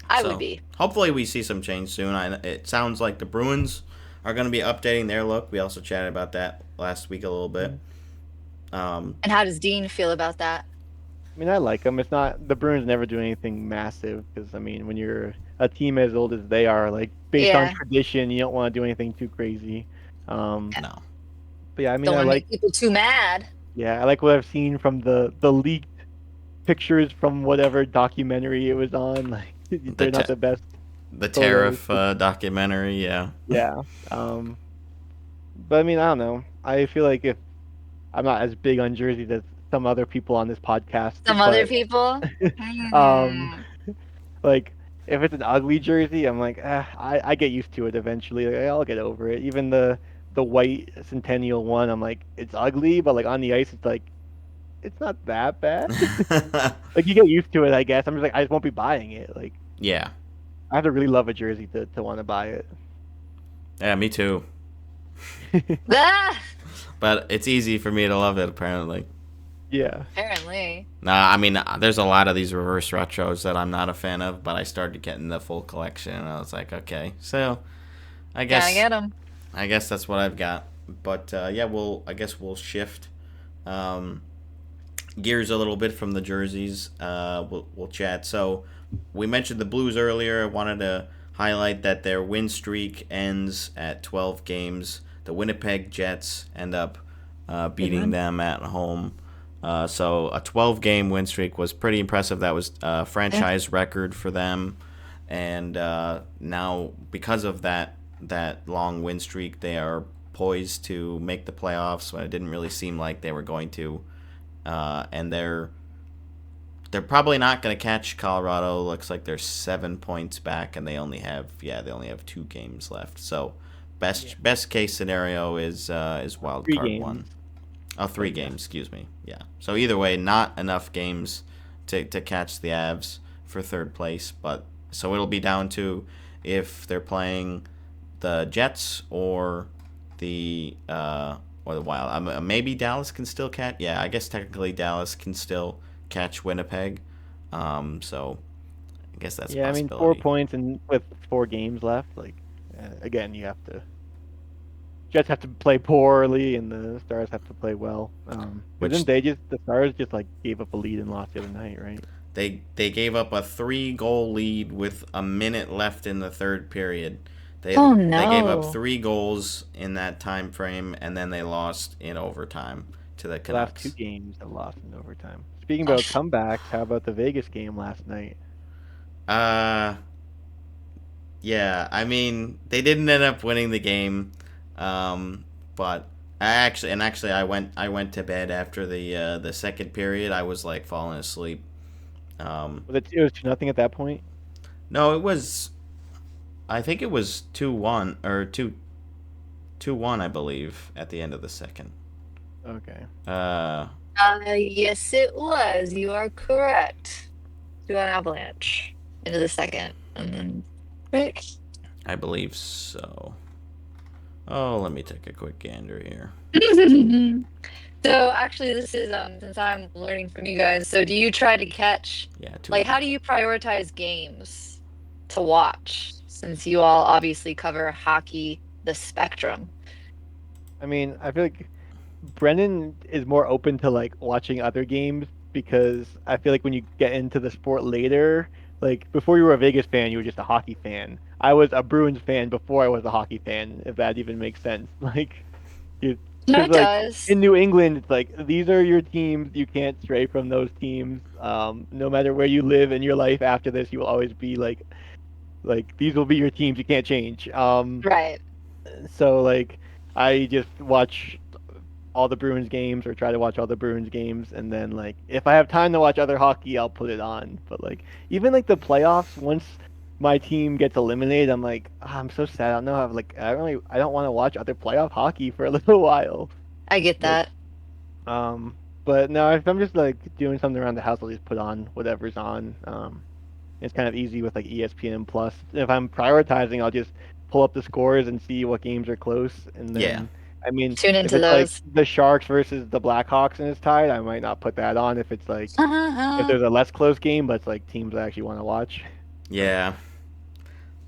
I would
So
be.
hopefully we see some change soon. It sounds like the Bruins are going to be updating their look. We also chatted about that last week a little bit. Um,
And how does Dean feel about that?
I mean, I like them. It's not the Bruins never do anything massive because I mean, when you're a team as old as they are, like based on
Yeah,
tradition, you don't want to do anything too crazy. Um,
no.
but yeah, I mean,
don't want to make people too mad.
I like what I've seen from the leaked pictures from whatever documentary it was on. Like
The
they're not
te-
the best
the
photos.
tariff documentary, yeah.
Yeah. But I mean, I don't know. I feel like if I'm not as big on jerseys as some other people on this podcast,
Some other
but
people?
um,
Hmm.
like if it's an ugly jersey, I'm like, I get used to it eventually. Like, I'll get over it. Even the white Centennial one, I'm like, it's ugly, but like on the ice, it's like it's not that bad. Like you get used to it, I guess. I'm just like, I just won't be buying it. Like
Yeah.
I have to really love a jersey to want to buy it.
Yeah, me too.
Ah,
But it's easy for me to love it, apparently.
Yeah.
apparently.
Nah, I mean, there's a lot of these reverse retros that I'm not a fan of, but I started getting the full collection, and I was like, okay, so I
Gotta
guess
get them.
I guess that's what I've got. But yeah, I guess we'll shift um, gears a little bit from the jerseys. We'll chat. So we mentioned the Blues earlier. I wanted to highlight that their win streak ends at 12 games. The Winnipeg Jets end up
Good
beating
one.
them at home. So a 12-game win streak was pretty impressive. That was a
Yeah.
franchise record for them, and now because of that long win streak, they are poised to make the playoffs. When it didn't really seem like they were going to, and they're probably not going to catch Colorado. Looks like they're 7 points back, and they only have 2 games left. So
Yeah.
best case scenario is wild
Three
card
games.
one. Oh, three
But yeah.
games, excuse me. Yeah. So either way, not enough games to catch the Avs for third place. But so it'll be down to if they're playing the Jets or the Wild. Maybe Dallas can still catch. Yeah, I guess technically Dallas can still catch Winnipeg. So I guess that's a
Yeah, I mean 4
possibility.
points and with 4 games left, like again, you have to Jets have to play poorly and the Stars have to play well.
which
Didn't they just the Stars just like gave up a lead and lost the other night, right?
they gave up a 3-goal lead with a minute left in the third period.
Oh
They gave up
no.
3 goals in that time frame, and then they lost in overtime to the
The last two
Canucks.
games have lost in overtime. Speaking
Oh,
about comebacks, how about the Vegas game last night?
Uh, yeah, I mean they didn't end up winning the game, but actually I went to bed after the second period. I was like falling asleep. Um,
It was 2-0 at that point.
no, it was I think it was 2-1 or 2-1 I believe at the end of the second.
Okay.
Uh,
yes, it was. You are correct. To an Avalanche into the second, and then quick.
I believe so. Oh, let me take a quick gander here.
So actually, this is since I'm learning from you guys. So do you try to catch
Yeah,
like
2-1.
how do you prioritize games to watch? Since you all obviously cover hockey, the spectrum.
I mean, I feel like Brennan is more open to like watching other games because I feel like when you get into the sport later, like before you were a Vegas fan, you were just a hockey fan. I was a Bruins fan before I was a hockey fan, if that even makes sense. Like, you,
No,
because
it
like
does.
in New England, it's like these are your teams. You can't stray from those teams. No matter where you live in your life after this, you will always be like these will be your teams. You can't change.
Right.
So like I just watch all the Bruins games or try to watch all the Bruins games and then like if I have time to watch other hockey, I'll put it on. But like even like the playoffs, once my team gets eliminated, I'm like, I'm so sad. I don't know how like I don't want to watch other playoff hockey for a little while.
I get
Like
that.
but no, if I'm just like doing something around the house, I'll just put on whatever's on. It's kind of easy with like ESPN Plus. If I'm prioritizing, I'll just pull up the scores and see what games are close. And
Yeah,
then, I mean,
Tune
if
into
it's like
those.
the Sharks versus the Blackhawks and it's tied, I might not put that on. If it's like if there's a less close game, but it's like teams I actually want to watch. So
yeah.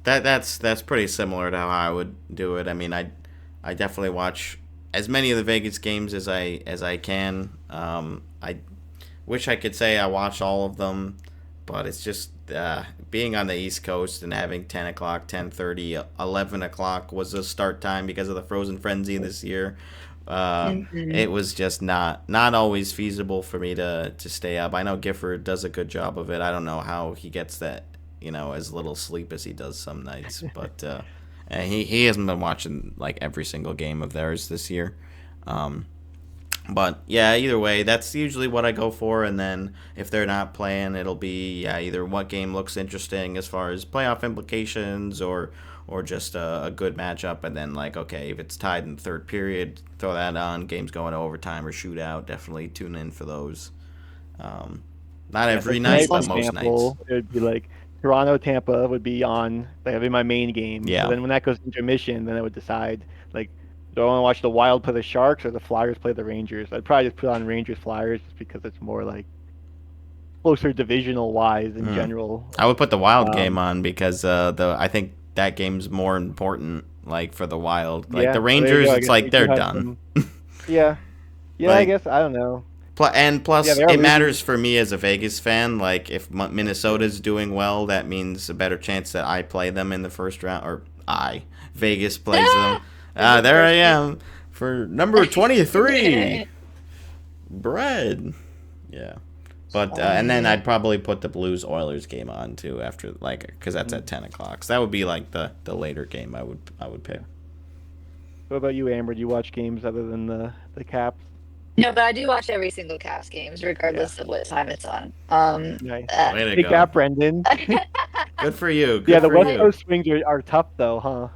That's pretty similar to how I would do it. I mean, I definitely watch as many of the Vegas games as I can. I wish I could say I watch all of them, but it's just being on the East Coast and having 10 o'clock, 10:30, 11 o'clock was the start time because of the Frozen Frenzy this year.
Mhm.
It was just not always feasible for me to stay up. I know Gifford does a good job of it. I don't know how he gets that, as little sleep as he does some nights, but and he hasn't been watching like every single game of theirs this year. Um, but yeah, either way, that's usually what I go for. And then if they're not playing, it'll be either what game looks interesting as far as playoff implications or just a good matchup. And then like okay, if it's tied in the third period, throw that on. Games going to overtime or shootout, definitely tune in for those. Um, not
yeah, so
every
tonight,
night,
for
but
Awesome.
most nights.
example, it would be like Toronto Tampa would be on. That would be my main game. So
Yeah,
then when that goes to intermission, then I would decide like. Do I want to watch the Wild play the Sharks or the Flyers play the Rangers? I'd probably just put on Rangers Flyers just because it's more like closer divisional wise in
mm.
general.
I would put the Wild game
Um,
on because the I think that game's more important. Like for the Wild, like
yeah,
the
well, there you go.
Rangers,
I
it's
guess
like
they do
they're
have
done.
some. Yeah, yeah. I
Like
guess I don't know.
and
Yeah,
plus,
they are
it
losing.
matters for me as a Vegas fan. Like if Minnesota's doing well, that means a better chance that I play them in the first round, or Vegas plays them.
Ah! In the
There I
first
am for number 23, Bread. Yeah. But and then
Funny.
I'd probably put the Blues Oilers game on too after like because that's
Mm,
at 10 o'clock. So that would be like the later game I would pick.
yeah. What about you, Amber? Do you watch games other than the Caps?
No, but I do watch every single Caps games,
Yeah,
regardless of what time it's on.
nice.
Way to
Big
go.
Cap, Brendan.
Good for you.
Yeah,
Good
the
for
West
you.
Coast swings are tough though, huh?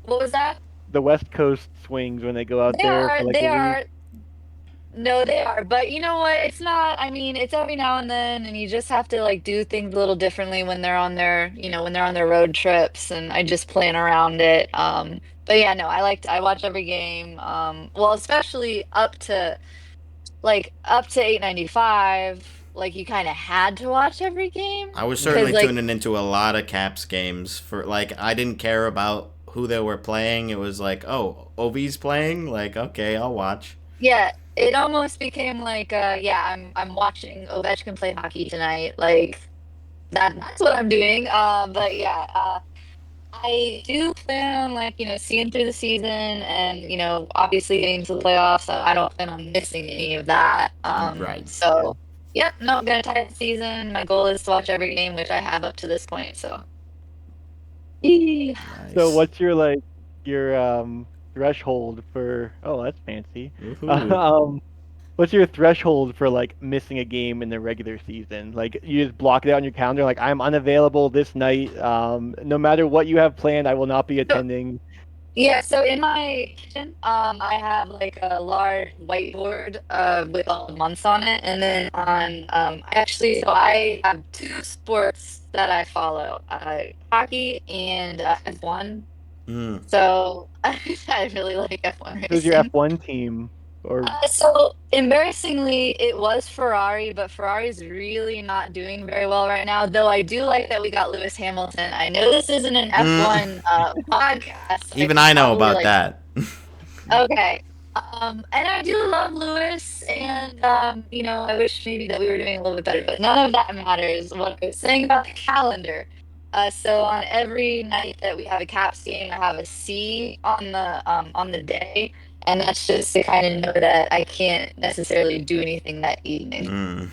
What was that?
The West Coast swings when they go out
They
there for
are,
like
they
a week.
are. No, they are. But you know what? It's not, I mean, it's every now and then, and you just have to like do things a little differently when they're on when they're on their road trips, and I just plan around it. But yeah, no, I watch every game. Well, especially up to 895, like you kind of had to watch every game
I was
because
certainly
like
tuning into a lot of Caps games for like I didn't care about who they were playing, it was like, oh, OV's playing. Like, okay, I'll watch.
Yeah, it almost became like, yeah, I'm watching Ovechkin play hockey tonight. Like that's what I'm doing. But yeah, I do plan on like, seeing through the season and, obviously getting to the playoffs. So I don't plan on missing any of that.
Right.
So yep, no, I'm gonna tie up the season. My goal is to watch every game, which I have up to this point. So yee.
So
Nice.
what's your like your threshold for? Oh, that's fancy.
Woohoo.
Um, what's your threshold for like missing a game in the regular season? Like you just block it out on your calendar, like I'm unavailable this night. No matter what you have planned, I will not be
So,
attending.
yeah, so in my kitchen, I have like a large whiteboard with all the months on it, and then so I have two sports that I follow, hockey and F1.
Mm.
So I really like F1
Who's your
racing.
F1 team? Or
So embarrassingly, it was Ferrari, but Ferrari's really not doing very well right now. Though I do like that we got Lewis Hamilton. I know this isn't an
Mm.
F1 podcast, so I
Even
should
I know
probably
about
like
that.
okay. And I do love Lewis, and I wish maybe that we were doing a little bit better, but none of that matters. What I was saying about the calendar. So on every night that we have a Caps game, I have a C on the day, and that's just to kind of know that I can't necessarily do anything that evening.
Mm.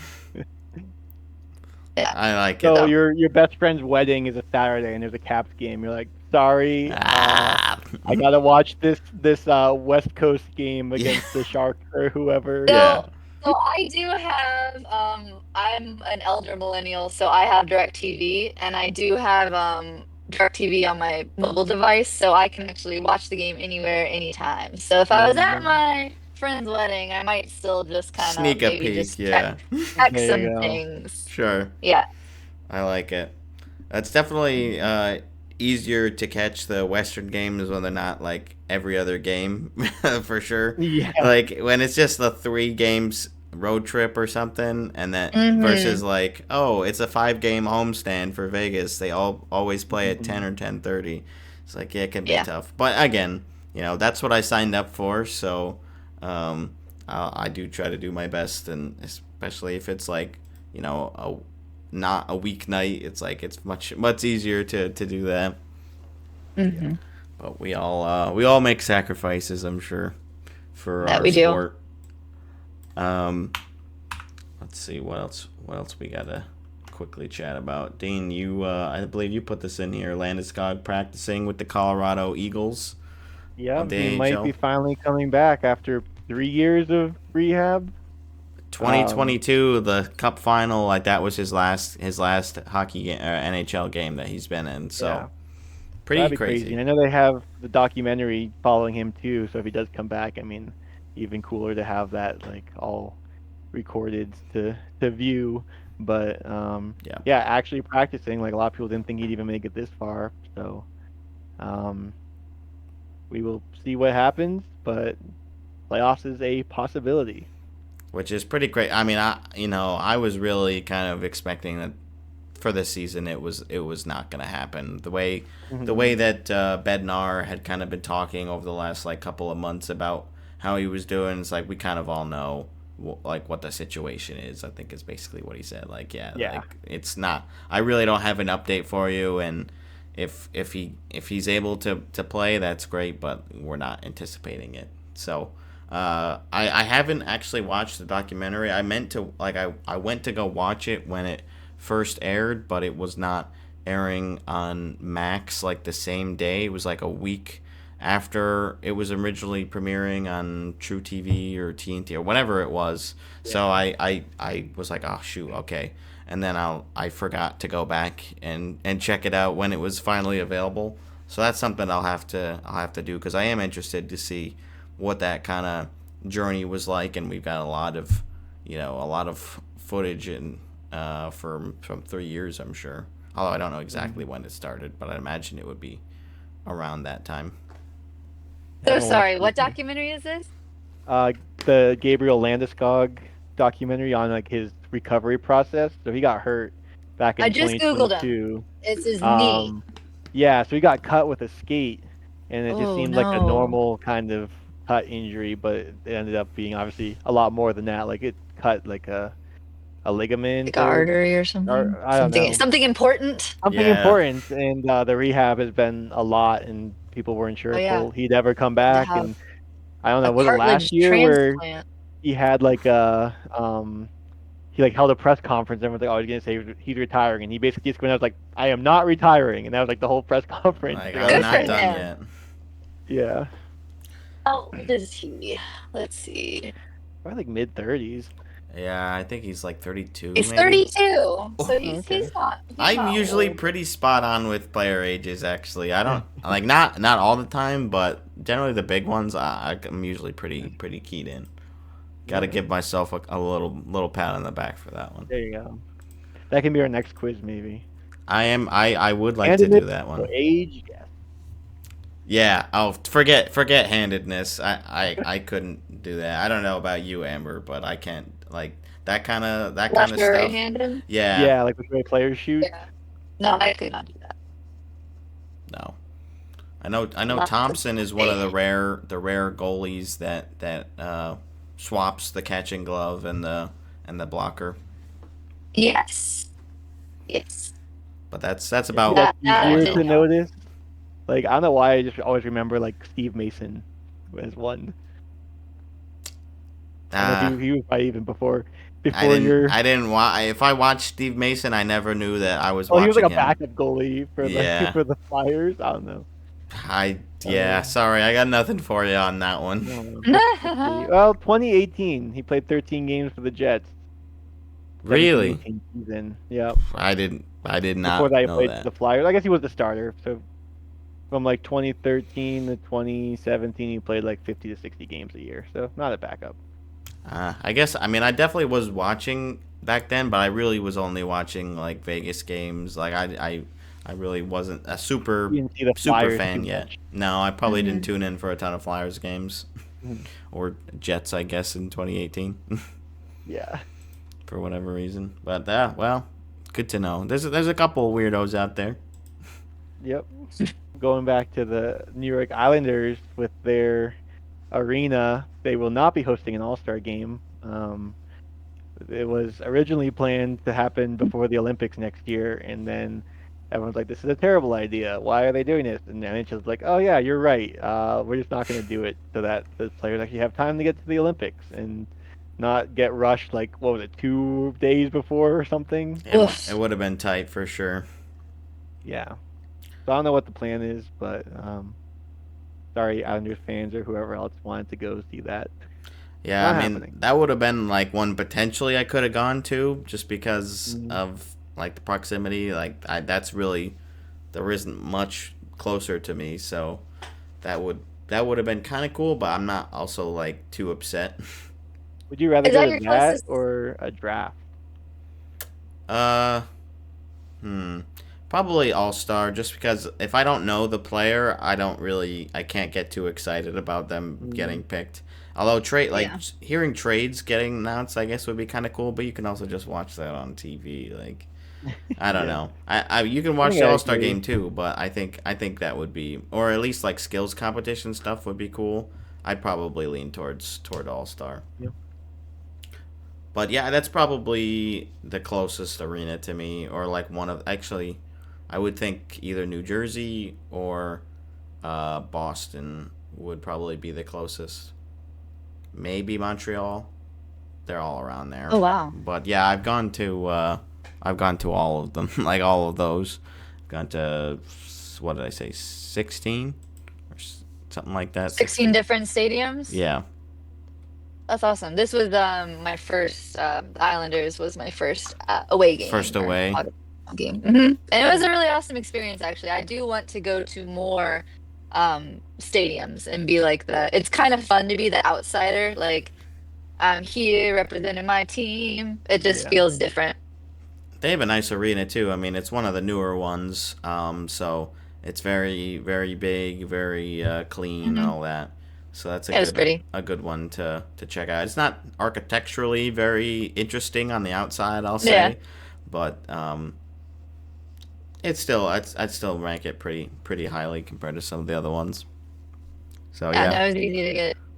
Yeah.
I like it.
so
So
your best friend's wedding is a Saturday and there's a Caps game. You're like, sorry,
Ah.
I gotta watch this West Coast game
Yeah.
against the Sharks or whoever.
Yeah.
so I do have I'm an elder millennial, so I have DirecTV and I do have DirecTV on my mobile device, so I can actually watch the game anywhere, anytime. So if I
There
was
you
at
go.
my friend's wedding, I might still just kind of
Sneak a
maybe
peek,
just check
yeah.
check
There you
some
go.
things.
Sure.
Yeah.
I like it. That's definitely easier to catch the Western games when they're not like every other game, for sure.
Yeah.
Like when it's just the 3 games road trip or something, and that
Hmm.
versus like, oh, it's a 5 game homestand for Vegas. They all always play at
Mhm.
10 or 10:30. It's like, yeah, it can be
Yeah.
tough. But again, that's what I signed up for, so I do try to do my best, and especially if it's like a not a weeknight. It's like it's much easier to do that. Yeah,
Hmm.
but we all make sacrifices, I'm sure, for
That
our
we do.
sport. Um, let's see what else we gotta quickly chat about. Dean, you I believe you put this in here. Landeskog practicing with the Colorado Eagles
Yeah,
of the
he might be
AHL.
finally coming back after 3 years of rehab. Um,
2022, the Cup final, like that was his last hockey NHL game that he's been in. So
yeah,
pretty
that'd be crazy.
crazy.
And I know they have the documentary following him too. So if he does come back, I mean, even cooler to have that like all recorded to view. But
Yeah.
yeah, actually practicing. Like a lot of people didn't think he'd even make it this far. So um, we will see what happens. But playoffs is a possibility.
Which is pretty great. I mean, I was really kind of expecting that for this season it was not going to happen. The way
Mhm.
that Bednar had kind of been talking over the last like couple of months about how he was doing, it's like we kind of all know like what the situation is. I think is basically what he said. Like, yeah,
Yeah.
like it's not. I really don't have an update for you, and if he's able to play, that's great, but we're not anticipating it. So I haven't actually watched the documentary. I meant to like I went to go watch it when it first aired, but it was not airing on Max like the same day. It was like a week after it was originally premiering on True TV or TNT or whatever it was. So
Yeah.
I was like, oh shoot, okay. And then I forgot to go back and check it out when it was finally available. So that's something I'll have to do because I am interested to see what that kind of journey was like, and we've got a lot of footage from 3 years, I'm sure. Although I don't know exactly
Mhm.
when it started, but I imagine it would be around that time.
I
So
haven't watched
sorry,
it
what
either.
documentary is this?
The Gabriel Landeskog documentary on like his recovery process. So he got hurt back
I
in
just Googled him.
2022.
It's his knee.
Um, yeah, so he got cut with a skate, and it just
Oh
seemed like a
no.
normal kind of cut injury, but it ended up being obviously a lot more than that. Like it cut like a
Like
ligament
artery or something.
or I don't
Something
know,
something important.
something
Yeah.
important, and the rehab has been a lot, and people weren't sure
Oh
if
yeah.
he'd ever come
Had to
back.
have
And I don't
a
know, was it last
cartilage
year where
transplant.
he had like a he like held a press conference. Everyone's like, "Oh, he's gonna say he's retiring," and he basically just went out was like, "I am not retiring," and that was like the whole press conference.
Like,
Like I was
I'm
Good
like,
for
not
"Dang,
done
him.
yet.
yeah,
How old is he? Let's see.
probably like mid 30s."
Yeah, I think he's like 32,
He's
maybe.
32,
Oh,
so
Okay.
he's
I'm
not
usually
old.
pretty spot on with player ages. Actually, I don't like not all the time, but generally the big ones, I'm usually pretty keyed in. Got to
Yeah,
give myself a little pat on the back for that one.
there you go. That can be our next quiz, maybe.
I would like to
Handedness
do that
or
one.
age? Yes.
Yeah. Oh, forget handedness. I couldn't do that. I don't know about you, Amber, but I can't like that kind of
Left or
stuff.
right-handed?
Yeah.
Yeah, like the way players shoot.
Yeah. No, I could not do that.
No. I know
Left or
Thompson is one of
right.
the rare goalies that swaps the catching glove and the blocker.
Yes. Yes.
But that's
I think
about
that's
That
all
I
I
easier
did
to
know.
know.
notice. Like I don't know why I just always remember like Steve Mason as one. I don't know if
Uh
he was probably even before
I
before
didn't
your.
I didn't watch. If I watched Steve Mason, I never knew that I was
Oh, he was like
watching
a
him.
backup goalie for the
Yeah.
for the Flyers. I don't know.
Yeah.
Um,
Sorry, I got nothing for you on that one.
no, let's see. Well, 2018, he played 13 games for the Jets.
Really?
17-18 season. Yeah.
I did
Before
not
that, he
know
played for
that.
the Flyers. I guess he was the starter. So from like 2013 to 2017, he played like 50 to 60 games a year. So not a backup.
I guess I mean I definitely was watching back then, but I really was only watching like Vegas games. Like I really wasn't a
You didn't see the
super
Flyers
fan
too
yet.
much.
No, I probably didn't
Mhm.
tune in for a ton of Flyers games
Mhm.
or Jets, I guess, in 2018
Yeah.
for whatever reason. But well, good to know. There's a couple of weirdos out there.
Yep. Going back to the New York Islanders with their arena, they will not be hosting an All-Star game. It was originally planned to happen before the Olympics next year, and then everyone's like, "This is a terrible idea. Why are they doing this?" And then it's just like, "Oh yeah, you're right. We're just not going to do it so that the players actually have time to get to the Olympics and not get rushed like what was it, 2 days before or something."
It
Oof.
would have been tight for sure.
Yeah. So I don't know what the plan is, but sorry, Islanders fans or whoever else wanted to go see that.
Yeah, I
Not
mean
happening.
that would have been like one potentially I could have gone to just because
Mhm.
of like the proximity. That's really there isn't much closer to me, so that would have been kind of cool. But I'm not also like too upset.
Would you rather
Is
go
that
to
your
that
closest?
or a draft?
uh, hmm. Probably All Star, just because if I don't know the player, I can't get too excited about them
Mm,
getting picked. Although trade like
Yeah.
hearing trades getting announced, I guess would be kind of cool. But you can also just watch that on TV. Like I don't
yeah,
know. You can
I
watch
think
the
I
All Star
agree.
game too, but I think that would be, or at least like skills competition stuff would be cool. I'd probably lean toward All Star.
Yeah.
But yeah, that's probably the closest arena to me, or like one of actually, I would think either New Jersey or Boston would probably be the closest. Maybe Montreal. They're all around there.
Oh wow.
But yeah, I've gone to all of them, like all of those. Gone to what did I say, 16 or something like that.
16
16.
different stadiums.
Yeah,
That's awesome. This was my first the Islanders was my first away
first
game or
away.
game. And it was a really awesome experience actually. I do want to go to more stadiums and be like the it's kind of fun to be the outsider like I'm here representing my team. It just
Yeah.
feels different.
They have a nice arena too. I mean, it's one of the newer ones, so it's very very big, very clean and
Hmm.
all that. So that's a
It was
good
pretty.
a good one to check out. It's not architecturally very interesting on the outside, I'll
Yeah.
say, but it's still I'd still rank it pretty highly compared to some of the other ones. So
Yeah,
yeah.
no, it was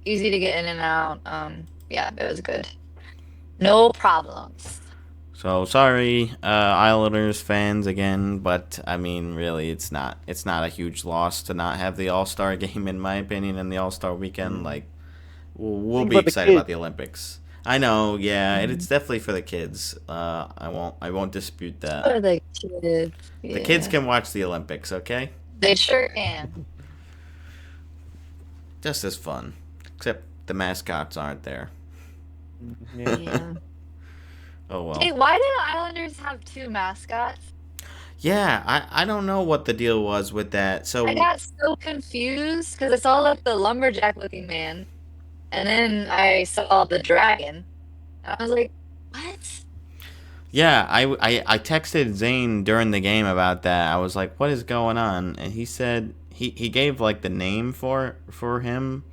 easy to get in and out. Yeah, it was good. No problems.
So sorry, Islanders fans again, but I mean, really, it's not a huge loss to not have the All Star game, in my opinion, and the All Star weekend. Like, we'll
Think
be
about the
excited about
kids.
the Olympics. I know, yeah, it's definitely for the kids. I won't dispute that.
For the kids.
The kids
Yeah.
can watch the Olympics, okay?
They sure can.
Just as fun, except the mascots aren't there.
Yeah.
Yeah.
Oh well.
Hey, why do the Islanders have two mascots?
Yeah, I don't know what the deal was with that.
I
So
got so confused because I saw like the lumberjack looking man, and then I saw the dragon. And I was like, what?
yeah, I texted Zane during the game about that. I was like, "What is going on?" And he said he gave like the name for him,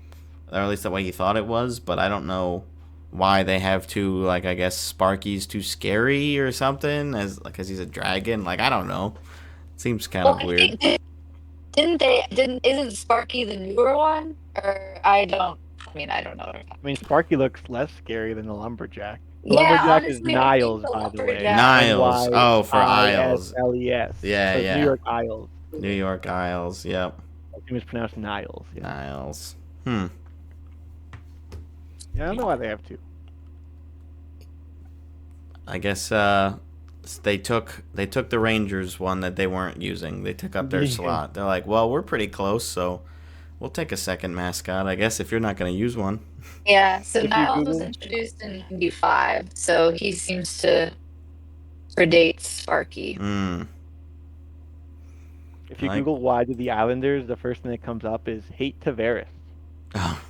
or at least the way he thought it was. But I don't know why they have two, like, I guess Sparky's too scary or something, as because he's a dragon. Like, I don't know. Seems kind
Well,
of
I
weird.
think isn't Sparky the newer one? Or I don't know.
I mean, Sparky looks less scary than the lumberjack. The
Yeah,
lumberjack is
honestly, I think
Niles,
the
by the way.
lumberjack.
Niles. Oh, for Isles.
Niles.
Yeah,
So it's New
yeah.
York Isles.
New York Isles. Yep.
I think it's pronounced Niles. Yeah.
Niles. Hmm.
Yeah, I don't know why they have two.
I guess they took the Rangers one that they weren't using. They took up their
Yeah.
slot. They're like, well, we're pretty close, so we'll take a second mascot, I guess, if you're not going to use one.
Yeah, so
If you
Niles was
Google,
introduced in 95, so he seems to predate Sparky.
Hmm.
if you
Like,
Google why do the Islanders, the first thing that comes up is hate Tavares.
oh.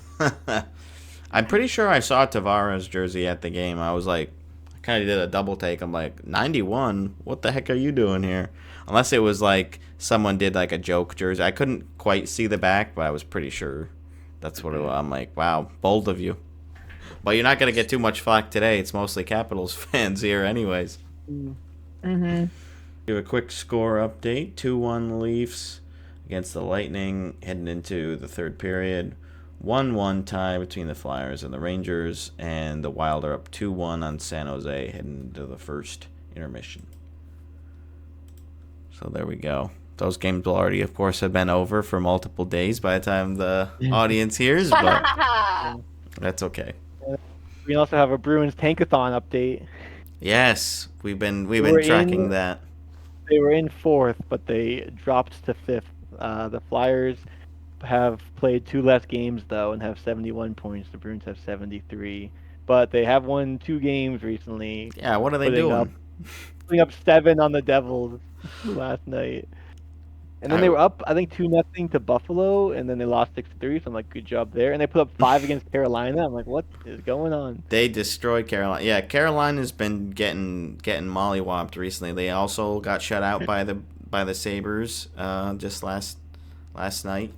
I'm pretty sure I saw Tavares jersey at the game. I was like, I kind of did a double take. I'm like, 91? What the heck are you doing here? Unless it was like someone did like a joke jersey. I couldn't quite see the back, but I was pretty sure that's what it was. I'm like, wow, bold of you. But you're not going to get too much flack today. It's mostly Capitals fans here, anyways.
Mm-hmm.
Give a quick score update. 2-1 Leafs against the Lightning heading into the third period. 1-1 tie between the Flyers and the Rangers, and the Wild are up 2-1 on San Jose heading into the first intermission. So there we go. Those games will already, of course, have been over for multiple days by the time the audience hears, but that's okay.
We also have a Bruins tankathon update.
Yes, we've been
We're
tracking
in-
that.
They were in fourth, but they dropped to fifth. The Flyers have played two less games though and have 71 points. The Bruins have 73, but they have won two games recently,
Yeah, what are they
putting
doing?
putting up 7 on the Devils last night. And then they were up, I think 2-0 to Buffalo, and then they lost 6-3. So I'm like, good job there. And they put up 5 against Carolina. I'm like, what is going on?
They destroyed Carolina. Yeah, Carolina's been getting mollywopped recently. They also got shut out by the Sabres just last night.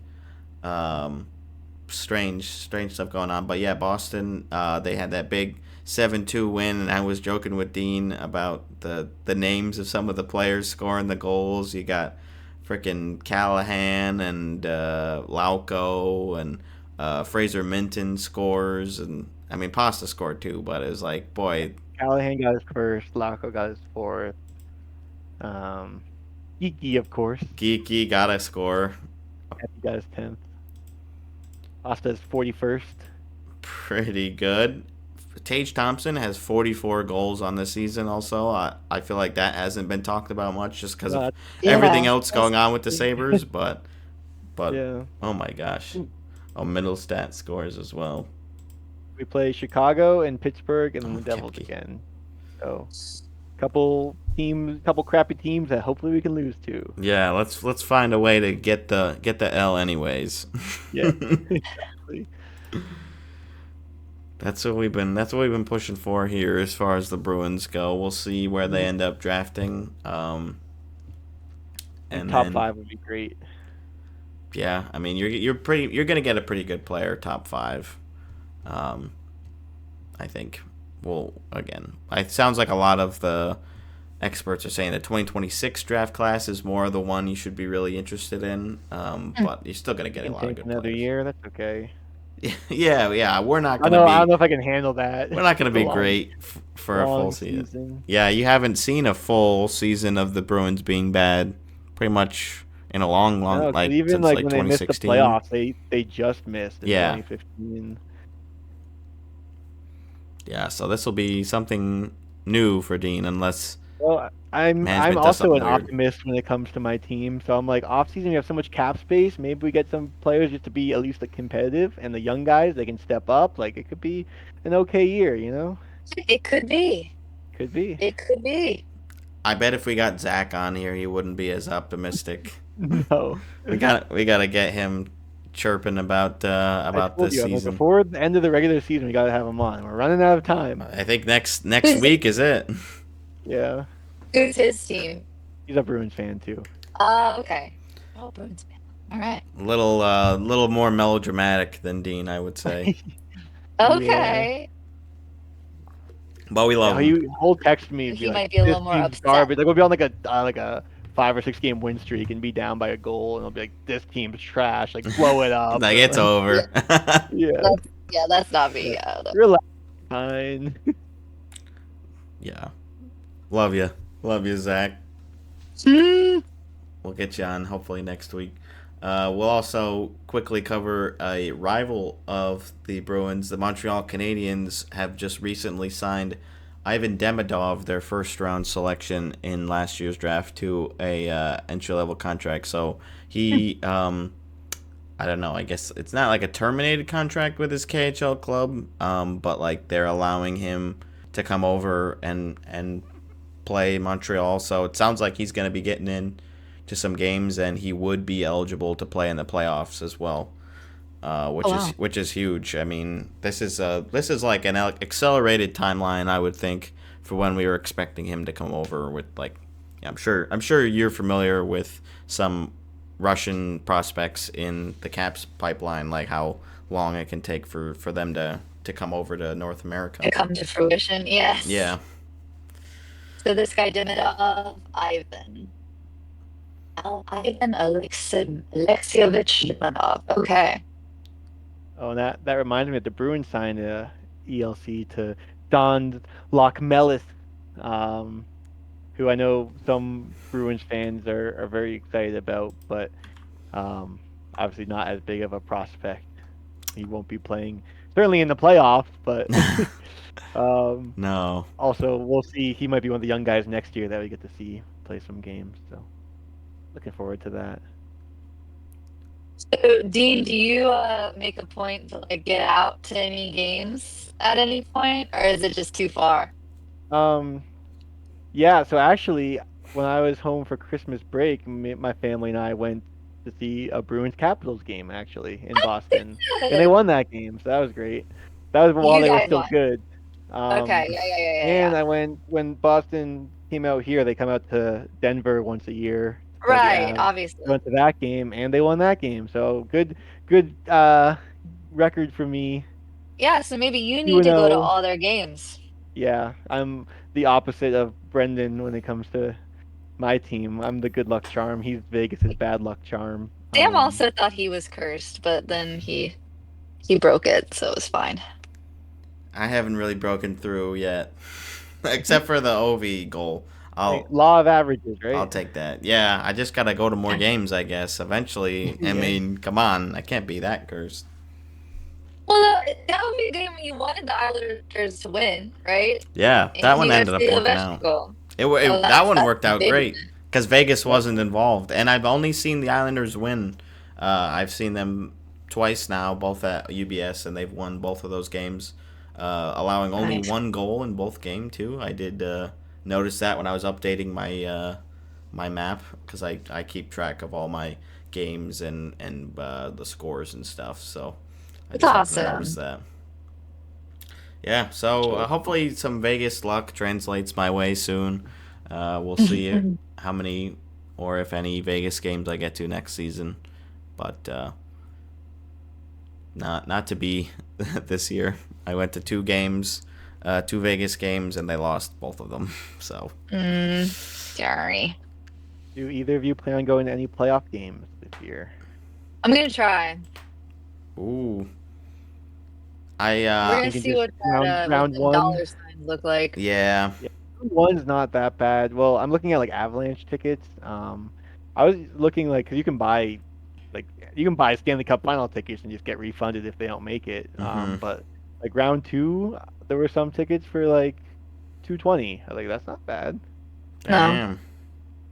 Strange stuff going on. But yeah, Boston, they had that big 7-2 win, and I was joking with Dean about the names of some of the players scoring the goals. You got freaking Callahan and Lauco and Fraser Minton scores, and I mean Pasta scored too, but it was like, boy,
Callahan got his first. Laco got his fourth. Geeky, of course.
Geeky got a score.
He got his 10th. Pasta's 41st.
Pretty good. Tage Thompson has 44 goals on the season also. I feel like that hasn't been talked about much just because of everything else going on with the Sabres, but
Yeah.
oh my gosh. Oh, middle stat scores as well.
We play Chicago and Pittsburgh and then the Devils
Kepke.
again. So, couple crappy teams that hopefully we can lose to.
Yeah, let's find a way to get the L anyways.
Yeah. Exactly.
That's what we've been pushing for here as far as the Bruins go. We'll see where they end up drafting. And
Top
then,
5 would be great.
yeah, I mean you're gonna get a pretty good player top 5. I think. Well, again, it sounds like a lot of the experts are saying the 2026 draft class is more the one you should be really interested in. But you're still going to
You
get a
can
lot of
tank
good
another
players.
year. That's okay.
Yeah. We're not
I
going to
know. I don't
be
know if I can handle that.
we're not going
It's
to
a
be
long,
great for a full
long
season.
season.
Yeah, you haven't seen a full season of the Bruins being bad, pretty much in a long,
No, because
like
even
since
like
like
when they missed the
2016.
playoffs, they just missed in
Yeah,
2015.
yeah. So this will be something new for Dean, unless
Well, I'm
management does
also
something
an
weird.
optimist when it comes to my team. So I'm like, off season we have so much cap space. Maybe we get some players just to be at least like competitive, and the young guys they can step up. Like it could be an okay year, you know?
It could be.
Could be.
It could be.
I bet if we got Zach on here, he wouldn't be as optimistic.
No.
We gotta get him chirping
I
about
told
this
you, I'm like,
season.
before the end of the regular season, we gotta have him on. We're running out of time.
I think next
Who's
week is it.
Yeah,
who's his team?
he's a Bruins fan too.
Okay. Oh, Bruins fan. All right.
Little more melodramatic than Dean, I would say.
Yeah.
Okay.
But we love
Yeah,
him.
he'll text me and be
He
like,
might be a
"This
little more
team's
upset.
garbage." Like we'll be on like a 5 or 6 game win streak and be down by a goal, and I'll be like, "This team's trash." Like blow it up.
Like
Or,
it's
like,
over.
yeah,
That's not
yeah.
me.
Relax, fine.
Yeah. Love you. Love you, Zach.
Hmm.
We'll get you on hopefully next week. We'll also quickly cover a rival of the Bruins. The Montreal Canadiens have just recently signed Ivan Demidov, their first round selection in last year's draft, to a entry level contract. So he, I don't know. I guess it's not like a terminated contract with his KHL club, but like they're allowing him to come over and play Montreal. So it sounds like he's going to be getting in to some games, and he would be eligible to play in the playoffs as well,
Wow.
which is huge. I mean, this is like an accelerated timeline, I would think, for when we were expecting him to come over. With like, yeah, I'm sure you're familiar with some Russian prospects in the Caps pipeline, like how long it can take for them to come over to North America.
To come to fruition. Yes.
Yeah.
So this guy Demidov, Ivan Alexievich Demidov. Okay.
Oh, and that reminds me that the Bruins signed a ELC to Don Lockmellis, um, who I know some Bruins fans are very excited about, but obviously not as big of a prospect. He won't be playing certainly in the playoffs, but
No.
also we'll see. He might be one of the young guys next year that we get to see play some games. So looking forward to that.
So, Dean, do you make a point to like get out to any games at any point, or is it just too far?
Um, yeah. So actually, when I was home for Christmas break, my family and I went to see a Bruins Capitals game actually in Boston, and they won that game. So that was great. That was while
You
they were
guys
still
won.
good.
Okay.
And
Yeah.
I went when Boston came out here. They come out to Denver once a year to play the
Right.
Avs.
Obviously.
I went to that game and they won that game. So good record for me.
Yeah. So maybe you
Two
need
and
to go to
0.
all their games.
Yeah, I'm the opposite of Brendan when it comes to my team. I'm the good luck charm. He's Vegas's bad luck charm.
Sam also thought he was cursed, but then he broke it, so it was fine.
I haven't really broken through yet, except for the OV goal.
Hey,
I'll
law of averages,
I'll
right?
take that. Yeah, I just gotta go to more games, I guess. Eventually, I
Yeah.
mean, come on, I can't be that cursed.
Well, that would be a game you wanted the Islanders to win, right?
Yeah, that
And
one
you got to
ended up
see the
working
best
out.
goal. So
That one
that's
worked out
big.
great because Vegas
Yep.
wasn't involved, and I've only seen the Islanders win. I've seen them twice now, both at UBS, and they've won both of those games, allowing only
Nice.
one goal in both games too. I did notice that when I was updating my map because I keep track of all my games and the scores and stuff. So I
It's
just happened to notice
awesome.
that. Yeah, so hopefully some Vegas luck translates my way soon. We'll see how many or if any Vegas games I get to next season, but not to be this year. I went to 2 games two Vegas games, and they lost both of them. So
Sorry.
Do either of you plan on going to any playoff games this year?
I'm gonna try.
ooh,
We're
I
gonna
Thinking
see
just
what
round
the
one.
dollar signs look like.
yeah.
Yeah, round one's not that bad. Well, I'm looking at like Avalanche tickets. I was looking like because like you can buy Stanley Cup final tickets and just get refunded if they don't make it.
Mm-hmm.
But like round two, there were some tickets for like 220. I was like, that's not bad.
No.
Damn.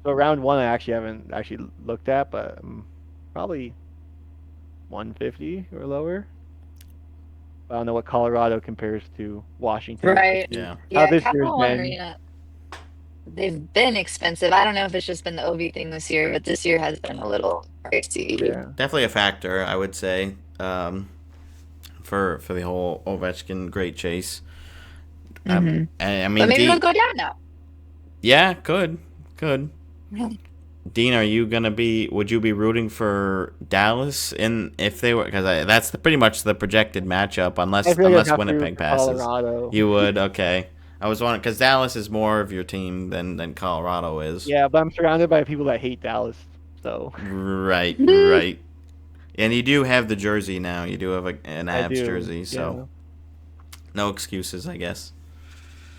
So round one, I actually haven't actually looked at, but probably 150 or lower. I don't know what Colorado compares to Washington,
Right.
especially
Yeah.
how
Yeah,
this year's
Capital One
been.
Arena. They've been expensive. I don't know if it's just been the OV thing this year, but this year has been a little pricey.
Yeah.
Definitely a factor, I would say, for the whole Ovechkin great chase.
Hmm.
I
But
mean,
maybe it'll go down now.
Yeah, could. Dean, are you gonna be? Would you be rooting for Dallas in if they were? Because that's pretty much the projected matchup,
I feel like I'd
unless
have to root
Winnipeg
for
passes.
Colorado.
You would, okay. I was wondering because Dallas is more of your team than Colorado is.
Yeah, but I'm surrounded by people that hate Dallas. So
Right, right. And you do have the jersey now. You do have an
I
Avs
do.
jersey, so
Yeah.
no excuses, I guess.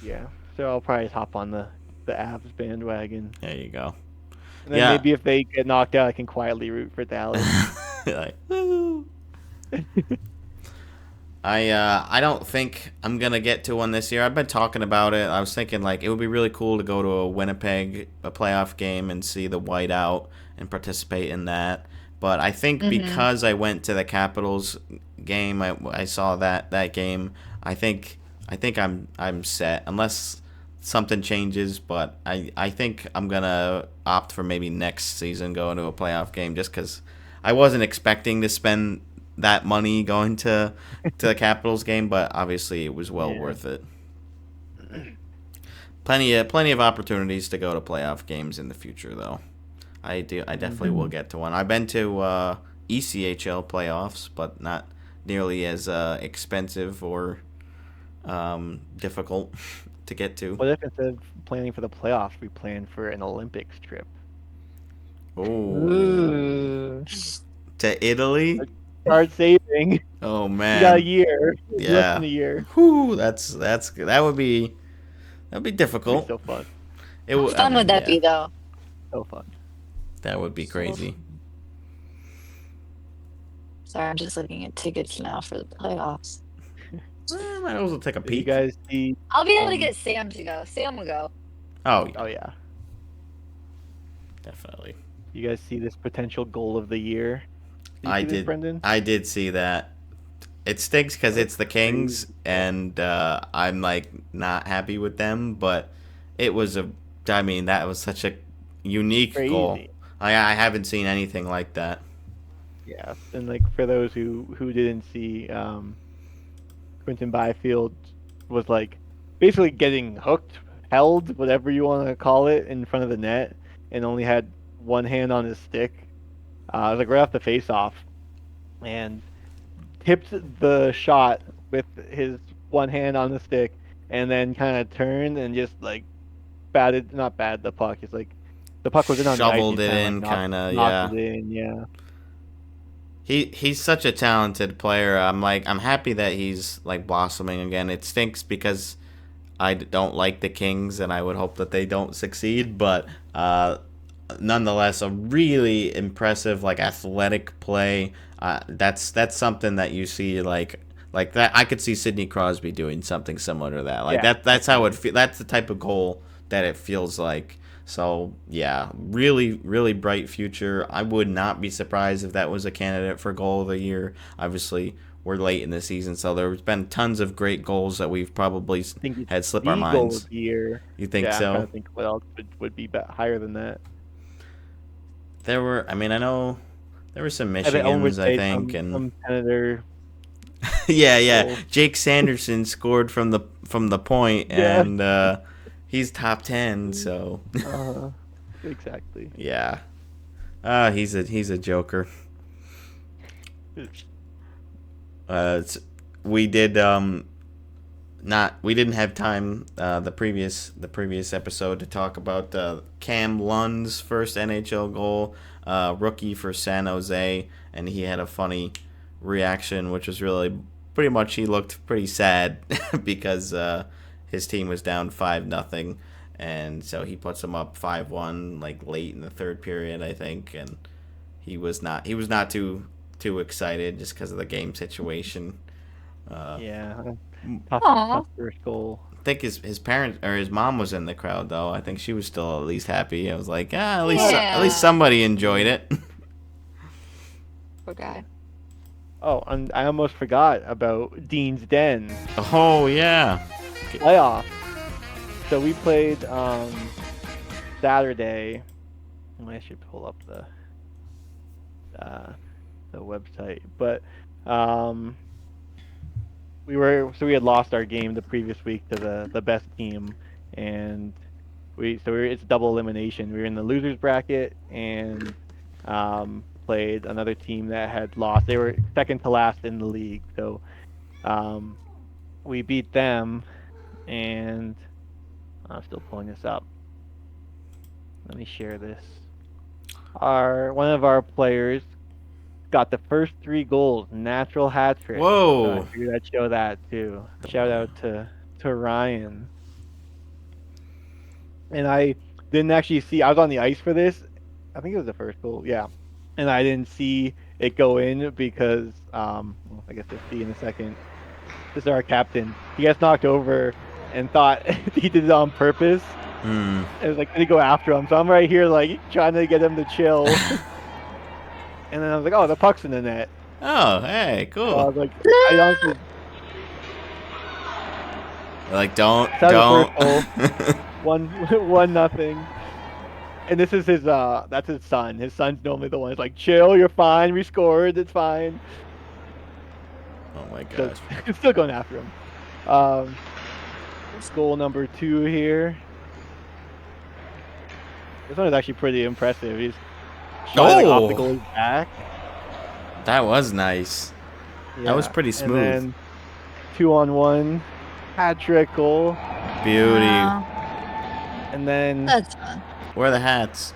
Yeah. So I'll probably hop on the Avs bandwagon.
There you go.
And then
Yeah.
maybe if they get knocked out, I can quietly root for Dallas.
Like, woo. I don't think I'm gonna get to one this year. I've been talking about it. I was thinking like it would be really cool to go to a playoff game and see the whiteout and participate in that. But I think
Hmm.
because I went to the Capitals game, I saw that game. I think I'm set unless something changes. But I think I'm gonna opt for maybe next season going to a playoff game just because I wasn't expecting to spend that money going to the Capitals game, but obviously it was well
Yeah.
worth it. Plenty of opportunities to go to playoff games in the future, though. I definitely will
Hmm.
get to one. I've been to ECHL playoffs, but not nearly as expensive or difficult to get to.
What if instead of planning for the playoffs, we plan for an Olympics trip?
Oh,
Ooh.
to Italy?
Start saving.
Oh
You got a
man,
year, less than
yeah.
a year.
Whew, that'd be
It'd be
difficult.
so fun.
How
I
fun would
mean,
that
yeah,
be, though?
So fun.
that would be
So
crazy.
sorry, I'm just looking at tickets now for the playoffs.
Might as well take a
Did you
peek.
guys see?
I'll be able to
Um,
get Sam to go. Sam will go.
Oh yeah,
oh yeah.
definitely.
You guys see this potential goal of the year? Do you
I
see this,
did.
Brendan?
I did see that. It stinks because
That's
it's the
crazy.
Kings, and I'm like not happy with them. But it was a. I mean, that was such a unique goal.
Crazy.
I haven't seen anything like that.
Yeah. And like for those who didn't see, Quentin Byfield was like basically getting hooked, held, whatever you want to call it, in front of the net, and only had one hand on his stick. It was like right off the face-off, and tipped the shot with his one hand on the stick, and then kind of turned and just like not batted the puck. It's like the puck was in on the ice. And
Shoveled
he
it
kind of like
in, kind of.
knocked
Yeah.
it in. Yeah.
He's such a talented player. I'm happy that he's like blossoming again. It stinks because don't like the Kings, and I would hope that they don't succeed. But nonetheless, a really impressive, like athletic play. That's something that you see like that. I could see Sidney Crosby doing something similar to that. Like
Yeah.
that's how it feel. That's the type of goal that it feels like. So yeah, really, really bright future. I would not be surprised if that was a candidate for goal of the year. Obviously, we're late in the season, so there's been tons of great goals that we've probably
I think it's
had slip our
the goal of
minds.
the year.
You think
Yeah, I'm trying
so?
to think what else would be higher than that.
There were. I mean, I know there were some
I bet Owen would
Michigans, I
say
think, and
some senator
yeah.
goal.
Jake Sanderson scored from the point,
Yeah.
and he's top 10. So
Exactly.
yeah, he's a joker. We did we didn't have time the previous episode to talk about Cam Lund's first NHL goal, rookie for San Jose, and he had a funny reaction, which was really pretty much he looked pretty sad because his team was down 5-0, and so he puts them up 5-1 like late in the third period, I think, and he was not too excited just because of the game situation.
Yeah,
Aw.
tough first goal.
I think his parents or his mom was in the crowd though. I think she was still at least happy. I was like, at
Yeah.
least somebody enjoyed it.
Poor guy.
Oh, and I almost forgot about Dean's Den
Oh yeah.
playoff. So we played Saturday. I should pull up the website, but um, we had lost our game the previous week to the best team, and it's double elimination. We were in the losers bracket and played another team that had lost. They were second to last in the league, so we beat them, and I'm still pulling this up. Let me share this. One of our players got the first 3 goals, natural hat trick.
Whoa.
So I figured I'd show that too. Shout out to Ryan. And I didn't actually see. I was on the ice for this. I think it was the first goal. Yeah, and I didn't see it go in because well, I guess we'll see in a second. This is our captain. He gets knocked over and thought he did it on purpose. It was like, did he go after him? So I'm right here, like, trying to get him to chill. And then I was like, oh, the puck's in the net.
Oh, hey,
So I
cool.
was like, I honestly,
Like don't.
that was the first goal. 1-0. And this is that's his son. His son's normally the one who's like, chill, you're fine, we scored, it's fine.
Oh my
So
gosh.
it's still going after him. Goal number 2 here. This one is actually pretty impressive. He's shot it, like, off the goalie's back.
That was nice. That was pretty smooth.
And then 2-on-1 hat trick goal.
Beauty.
Wow.
And then
That's fun.
Where are the hats?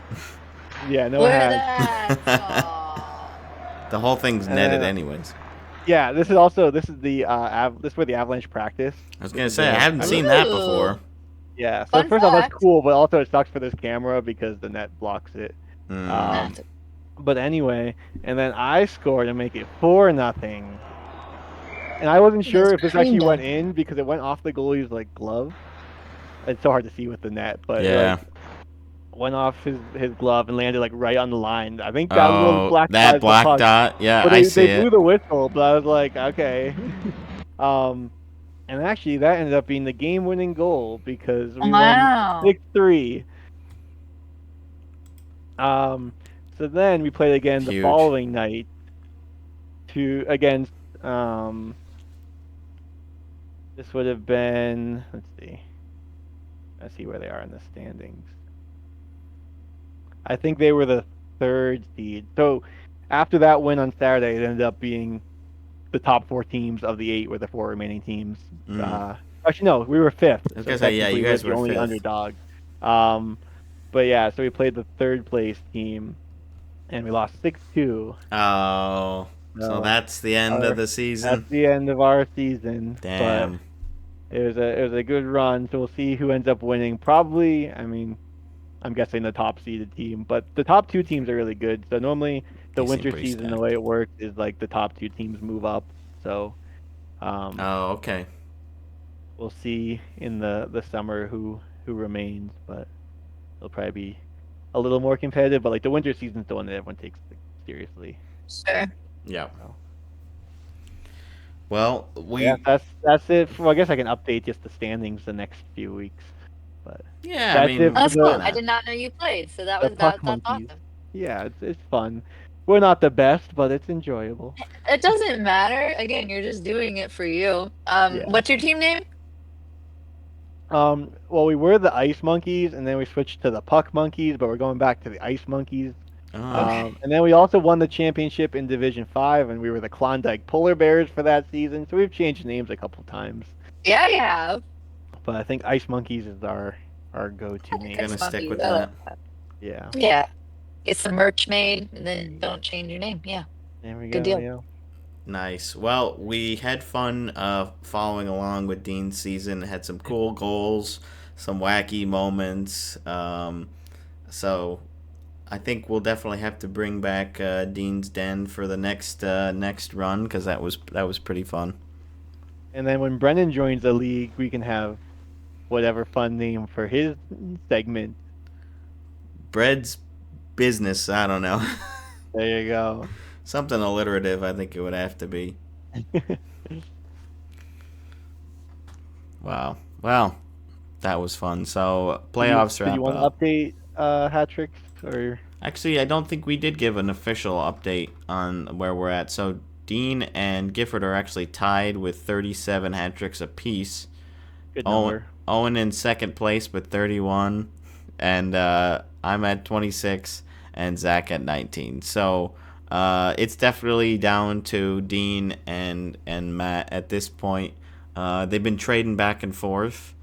yeah, no
Where
hat.
that? Aw.
The whole thing's netted anyways.
Yeah, this is where the Avalanche practice.
I was gonna say I haven't seen that before.
Yeah, so
Fun
first off, that's
fact.
cool, but also it sucks for this camera because the net blocks it.
Mm.
But anyway, and then I scored to make it 4-0. And I wasn't sure if this actually
kinda.
went in because it went off the goalie's like glove. It's so hard to see with the net, but
Yeah.
went off his glove and landed like right on the line. I think that little
Oh,
black
that
dot is the
black
puck.
dot. Yeah,
But
I
they
see
blew
it.
the whistle, but I was like, okay. And actually that ended up being the game-winning goal because we
Wow.
won 6-3. So then we played again the
Huge.
following night against this would have been, let's see where they are in the standings. I think they were the 3rd seed. So after that win on Saturday, it ended up being the top 4 teams of the 8 were the 4 remaining teams. Actually, no, we were 5th.
I was gonna say, yeah,
technically
you guys
the
were
only
5th.
underdog. But yeah, so we played the 3rd place team, and we lost 6-2.
Oh, so
No.
that's the end of the
That's
season.
the end of our season.
Damn.
But it was a good run. So we'll see who ends up winning. Probably, I mean, I'm guessing the top seeded team, but the top 2 teams are really good. So normally the
They seem
winter
pretty
season, the
stacked.
way it works is like the top 2 teams move up. So
Oh, okay.
we'll see in the summer who remains, but it'll probably be a little more competitive. But like the winter season's the one that everyone takes seriously.
Sure.
Yeah.
Oh.
Well,
Yeah, that's it. I guess I can update just the standings the next few weeks. But
yeah, I
that's
mean,
it for
That's
the-
cool. I did not know you played, so
the
that's
Puck
awesome.
Monkeys. Yeah, it's fun. We're not the best, but it's enjoyable.
It doesn't matter. Again, you're just doing it for you.
Yeah.
What's your team name?
Well, we were the Ice Monkeys, and then we switched to the Puck Monkeys, but we're going back to the Ice Monkeys.
oh,
And then we also won the championship in Division 5, and we were the Klondike Polar Bears for that season. So we've changed names a couple times.
Yeah, yeah.
But I think Ice Monkeys is our go-to
I like
name.
Gonna
Ice
stick
Monkeys.
with
I like
that.
that.
Yeah.
Yeah. Get some merch made and then don't change your name. Yeah.
There we
Good
go.
deal.
Yeah.
Nice. Well, we had fun following along with Dean's season. Had some cool goals, some wacky moments. So I think we'll definitely have to bring back Dean's Den for the next run because that was pretty fun.
And then when Brennan joins the league, we can have whatever fun name for his segment.
Bread's business. I don't know.
There you go.
Something alliterative. I think it would have to be. Wow. Well, that was fun. So
Did you
playoffs
did you
wrap
want to
up.
update hat tricks or
Actually, I don't think we did give an official update on where we're at. So Dean and Gifford are actually tied with 37 hat tricks apiece.
good
Owen,
number?
Owen in second place with 31, and I'm at 26, and Zach at 19. So it's definitely down to Dean and Matt at this point. They've been trading back and forth.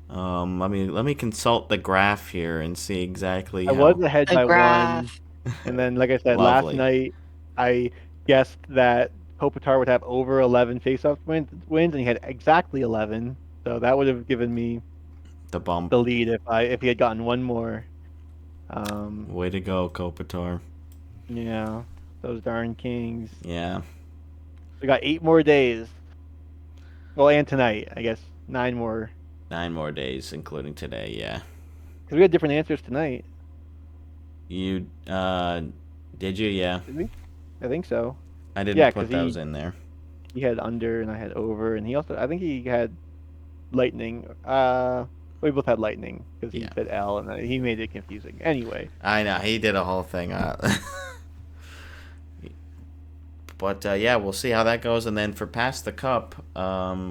Let me consult the graph here and see exactly
I was
how
ahead
A
by one,
graph.
and then like I said last
lovely.
night, I guessed that Kopitar would have over 11 faceoff wins, and he had exactly 11. So that would have given me
The bump.
the lead if he had gotten one more. Um,
Way to go, Kopitar.
yeah, those darn Kings.
Yeah,
We got 8 more days. Well, and tonight, I guess 9 more.
9 more days, including today. Yeah.
Because we had different answers tonight,
You did you? Yeah.
did we? I think so.
I didn't
Yeah, because
put those in there.
he had under and I had over, and he also I think he had lightning. We both had lightning because he
Yeah.
said L, and he made it confusing. Anyway,
I know he did a whole thing. But yeah, we'll see how that goes. And then for Pass the Cup,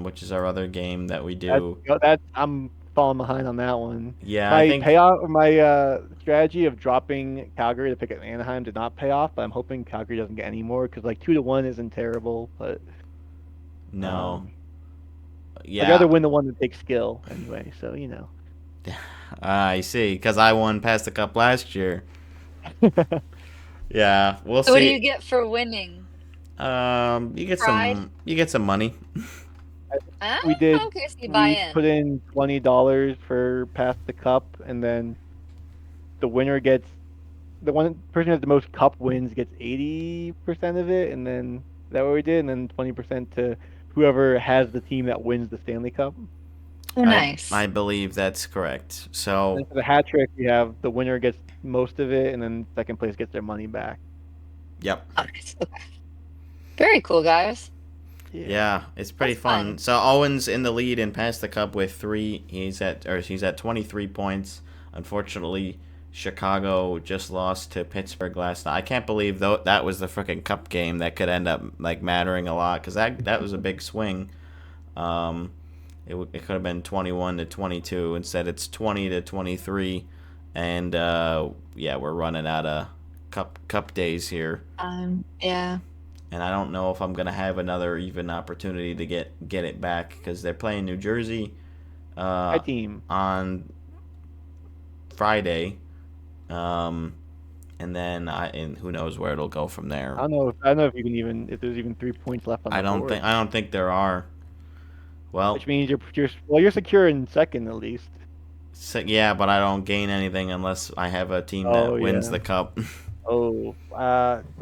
which is our other game that we
that's
do.
that's I'm falling behind on that one.
Yeah, I
My
think
payoff, my strategy of dropping Calgary to pick up Anaheim did not pay off, but I'm hoping Calgary doesn't get any more because like 2-1 isn't terrible, but
no.
um, I'd rather
Yeah,
win the one that takes skill anyway. So
I see. Because I won Pass the Cup last year. Yeah, we'll
So what do you
see.
get for winning?
You get
Pride?
some money.
Ah,
we did
okay, so you buy
we
in.
put in $20 for pass the cup, and then the winner gets the one person who has the most cup wins gets 80% of it, and then is that what we did, and then 20% to whoever has the team that wins the Stanley Cup.
Oh,
I
nice.
believe that's correct.
And
So
for the hat trick, we have the winner gets most of it, and then second place gets their money back.
yep.
Oh, nice. Okay. Very cool, guys.
Yeah.
Yeah, it's pretty
That's
fun.
fun.
So Owen's in the lead and passed the cup with 3. He's at 23 points. Unfortunately, Chicago just lost to Pittsburgh last night. I can't believe though that was the freaking cup game that could end up like mattering a lot because that was a big swing. Um, it could have been 21 to 22. Instead, it's 20 to 23, and yeah, we're running out of cup days here.
Yeah.
And I don't know if I'm gonna have another even opportunity to get it back because they're playing New Jersey
My
uh,
team.
on Friday, um, and then and who knows where it'll go from there.
I don't know if you can even if there's even 3 points left on the board,
I don't think there are. Well,
which means you're secure in second at least.
yeah, but I don't gain anything unless I have a team
Oh
that wins
yeah.
the cup.
Oh,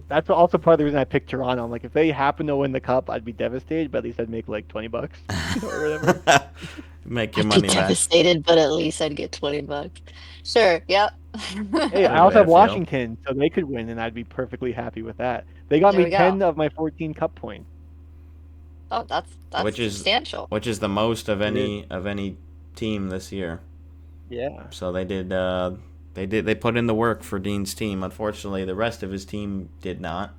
that's also part of the reason I picked Toronto. I'm like, if they happen to win the cup, I'd be devastated, but at least I'd make like $20 or whatever.
Make your
I'd be
money back.
devastated, but at least I'd get $20. Sure. Yep.
Hey,
Good
I
way
also
to
have
feel.
Washington, so they could win, and I'd be perfectly happy with that. They got
There
me
we go.
10 of my 14 cup points.
Oh, that's
which is
substantial.
which is the most
It is.
of any team this year.
Yeah.
So they put in the work for Dean's team. Unfortunately, the rest of his team did not.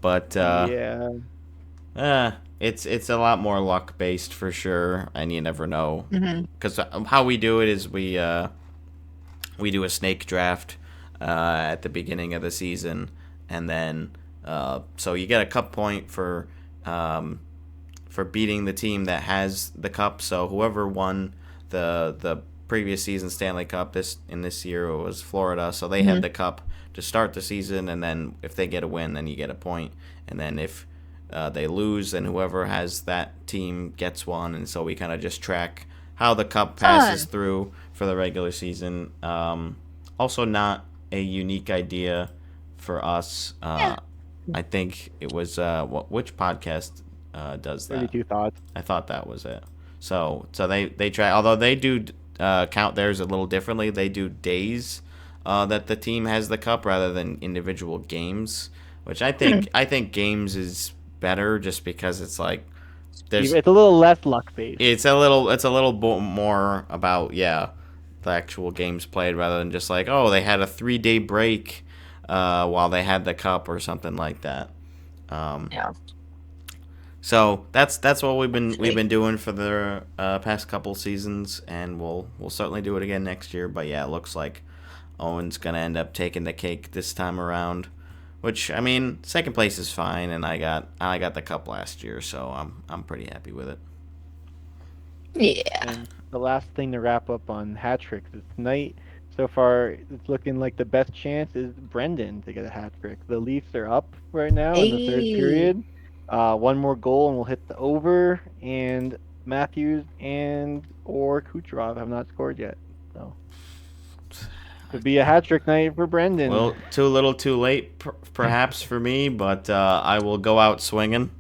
But
Yeah.
it's a lot more luck based for sure, and you never know.
Hmm.
Because how we do it is we do a snake draft at the beginning of the season, and then so you get a cup point for beating the team that has the cup. So whoever won the previous season Stanley Cup this year was Florida. So they had the cup to start the season, and then if they get a win, then you get a point, and then if they lose, then whoever has that team gets one. And so we kind of just track how the cup passes
Fun.
through for the regular season. Also, not a unique idea for us.
Yeah.
I think it was which podcast does that?
32 thoughts.
I thought that was it. So they try, although they do count theirs a little differently. They do days that the team has the cup rather than individual games, which I think games is better just because it's like there's
It's a little less luck based.
it's a little more about the actual games played rather than just like, oh, they had a 3-day break while they had the cup or something like that.
Yeah.
So that's what we've been doing for the past couple seasons, and we'll certainly do it again next year. But yeah, it looks like Owen's gonna end up taking the cake this time around. Which, I mean, second place is fine, and I got the cup last year, so I'm pretty happy with it.
Yeah.
And the last thing to wrap up on hat tricks is tonight. So far, it's looking like the best chance is Brendan to get a hat trick. The Leafs are up right now in the third
Hey.
period. One more goal and we'll hit the over. And Matthews and or Kucherov have not scored yet. So could be a hat trick night for Brendan.
Well, too little, too late, perhaps for me, but I will go out swinging.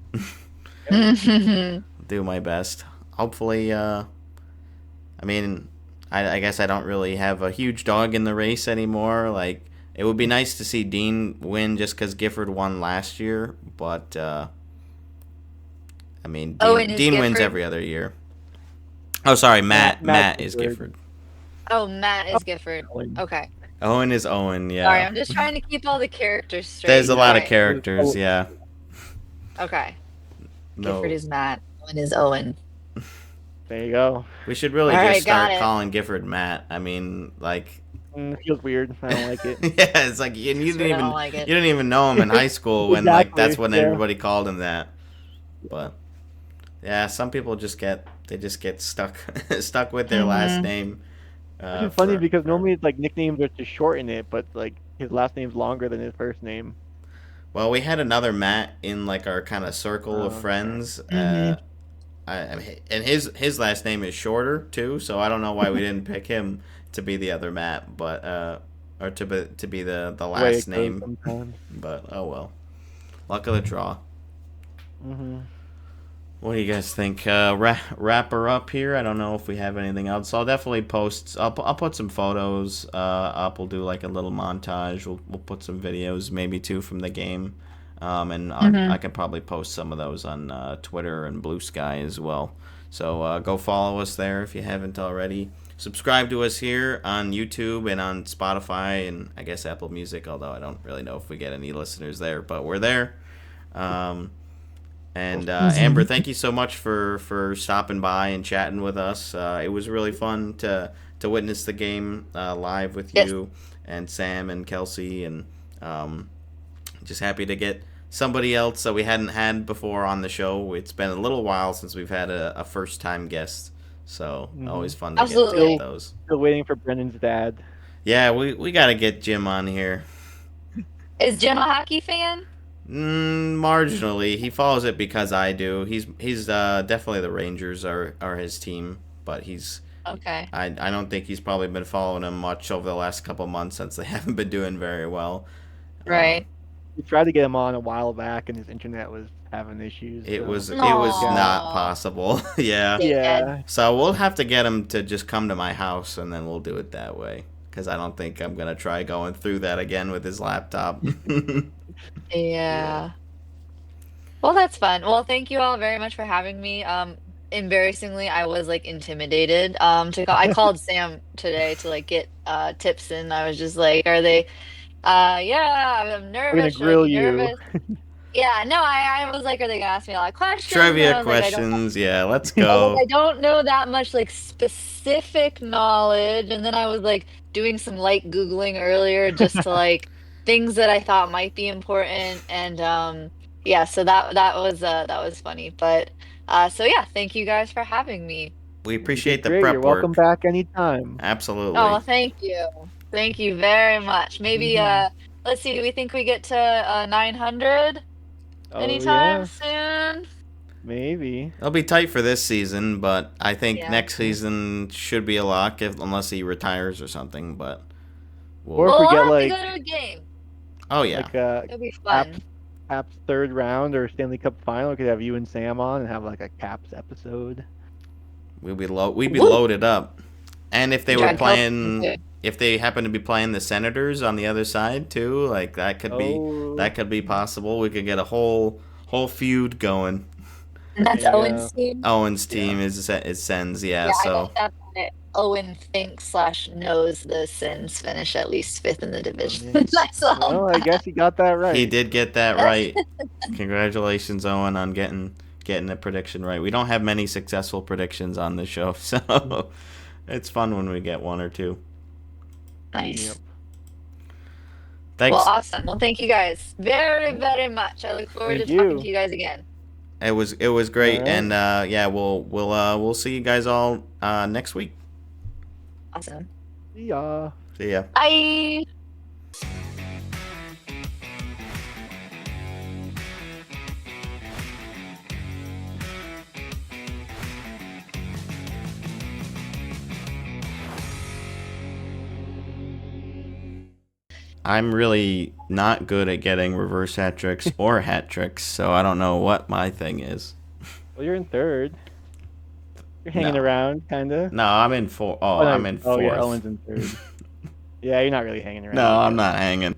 Do my best. Hopefully, I mean, I guess I don't really have a huge dog in the race anymore. Like, it would be nice to see Dean win just because Gifford won last year, but I mean, Dean wins
Gifford?
every other year. Oh, sorry, Matt is
Gifford.
Gifford.
Oh, Matt is Gifford.
Owen.
Okay.
Owen is Owen, yeah.
Sorry, I'm just trying to keep all the characters straight.
There's a lot of
Alright.
characters, yeah.
Okay.
No.
Gifford is Matt. Owen is Owen.
There you go.
We should really
All
just
right, got
start
it.
calling Gifford Matt. I mean, like,
It feels weird. I don't like it.
yeah, it's like you
I
didn't
don't
even
like it.
you didn't even know him in high school when like
Exactly,
that's when
yeah.
everybody called him that. But yeah, some people just get stuck stuck with their last name.
Which is funny because
forever.
normally it's like nicknames are to shorten it, but like his last name's longer than his first name.
Well, we had another Matt in like our kind of circle of
Okay.
friends.
Mhm.
I mean, and his last name is shorter too, so I don't know why we didn't pick him to be the other Matt, but or to be the
The way it
last
goes
name.
sometimes.
But oh well, luck of the draw.
Hmm.
What do you guys think? Wrap her up here. I don't know if we have anything else. I'll definitely post. I'll put some photos up. We'll do like a little montage. We'll put some videos, maybe too, from the game. And I can probably post some of those on Twitter and Blue Sky as well. So go follow us there if you haven't already. Subscribe to us here on YouTube and on Spotify and I guess Apple Music, although I don't really know if we get any listeners there, but we're there. And Amber, thank you so much for stopping by and chatting with us. It was really fun to witness the game live with
Yes.
you and Sam and Kelsey, and just happy to get somebody else that we hadn't had before on the show. It's been a little while since we've had a first time guest, so always fun to
Absolutely.
get those.
Still waiting for Brendan's dad.
Yeah, we got to get Jim on here.
Is Jim a hockey fan?
Marginally, he follows it because I do. He's definitely the Rangers are his team, but
Okay.
I don't think he's probably been following them much over the last couple months since they haven't been doing very well.
Right.
We tried to get him on a while back, and his internet was having issues.
It
so-
was
Aw.
not possible. Yeah.
Yeah.
So we'll have to get him to just come to my house, and then we'll do it that way. Because I don't think I'm gonna try going through that again with his laptop.
Yeah. Well, that's fun. Well, thank you all very much for having me. Embarrassingly, I was like intimidated to call. I called Sam today to like get tips, and I was just like, "Are they?" Yeah, I'm
We're gonna
nervous. Should I
grill
be
you.
nervous? Yeah, no, I was like, "Are they gonna ask me a lot of questions?" And I
Trivia
was like, "I don't."
questions. Yeah, let's
I was
go.
like, I don't know that much like specific knowledge, and then I was like doing some light Googling earlier just to like things that I thought might be important, and yeah, so that was funny, but So yeah, thank you guys for having me.
We
You
appreciate
did
the
great. You're
prep
welcome
work.
back anytime.
Absolutely.
Oh, thank you. Thank you very much. Maybe
Hmm.
let's see, do we think we get to 900
Oh
anytime
yeah,
soon?
maybe.
It'll be tight for this season, but I think
Yeah.
next season should be a lock unless he retires or something. But
Or
we'll.
if
Well,
we
we'll
get
have to go to a game.
Oh yeah,
like a
It'll be
Caps
fun.
Caps third round or Stanley Cup final, we could have you and Sam on and have like a Caps episode.
we'd be
Woo!
loaded up. And if they were
Drag Kelsey
playing,
too.
if they happen to be playing the Senators on the other side too, like
Oh,
that could be possible. We could get a whole feud going.
And that's
there you
Owen's
go.
team.
Owen's
Yeah.
team is Sens, yeah.
Yeah, I bet
So
that Owen thinks slash knows the Sins finish at least fifth in the
Oh,
division.
yeah.
I saw
Well, I
that.
guess you got that
he
right.
did get that right. Congratulations, Owen, on getting the prediction right. We don't have many successful predictions on this show, so it's fun when we get one or two.
Yep.
Nice. Well,
Thanks.
awesome. Well, thank you guys very, very much. I look forward to
Thank
talking to
you.
you guys again.
It was
All
great,
right.
and yeah, we'll see you guys all next week.
Awesome.
See ya.
See ya.
Bye.
I'm really not good at getting reverse hat tricks or hat tricks, so I don't know what my thing is.
Well, you're in third. You're hanging
No,
around, kinda.
no, I'm in four. Oh,
Oh,
I'm
no.
in
Oh, yeah.
fourth.
Owen's in third. Yeah, you're not really hanging
No,
around, I
I'm
guess.
not hanging.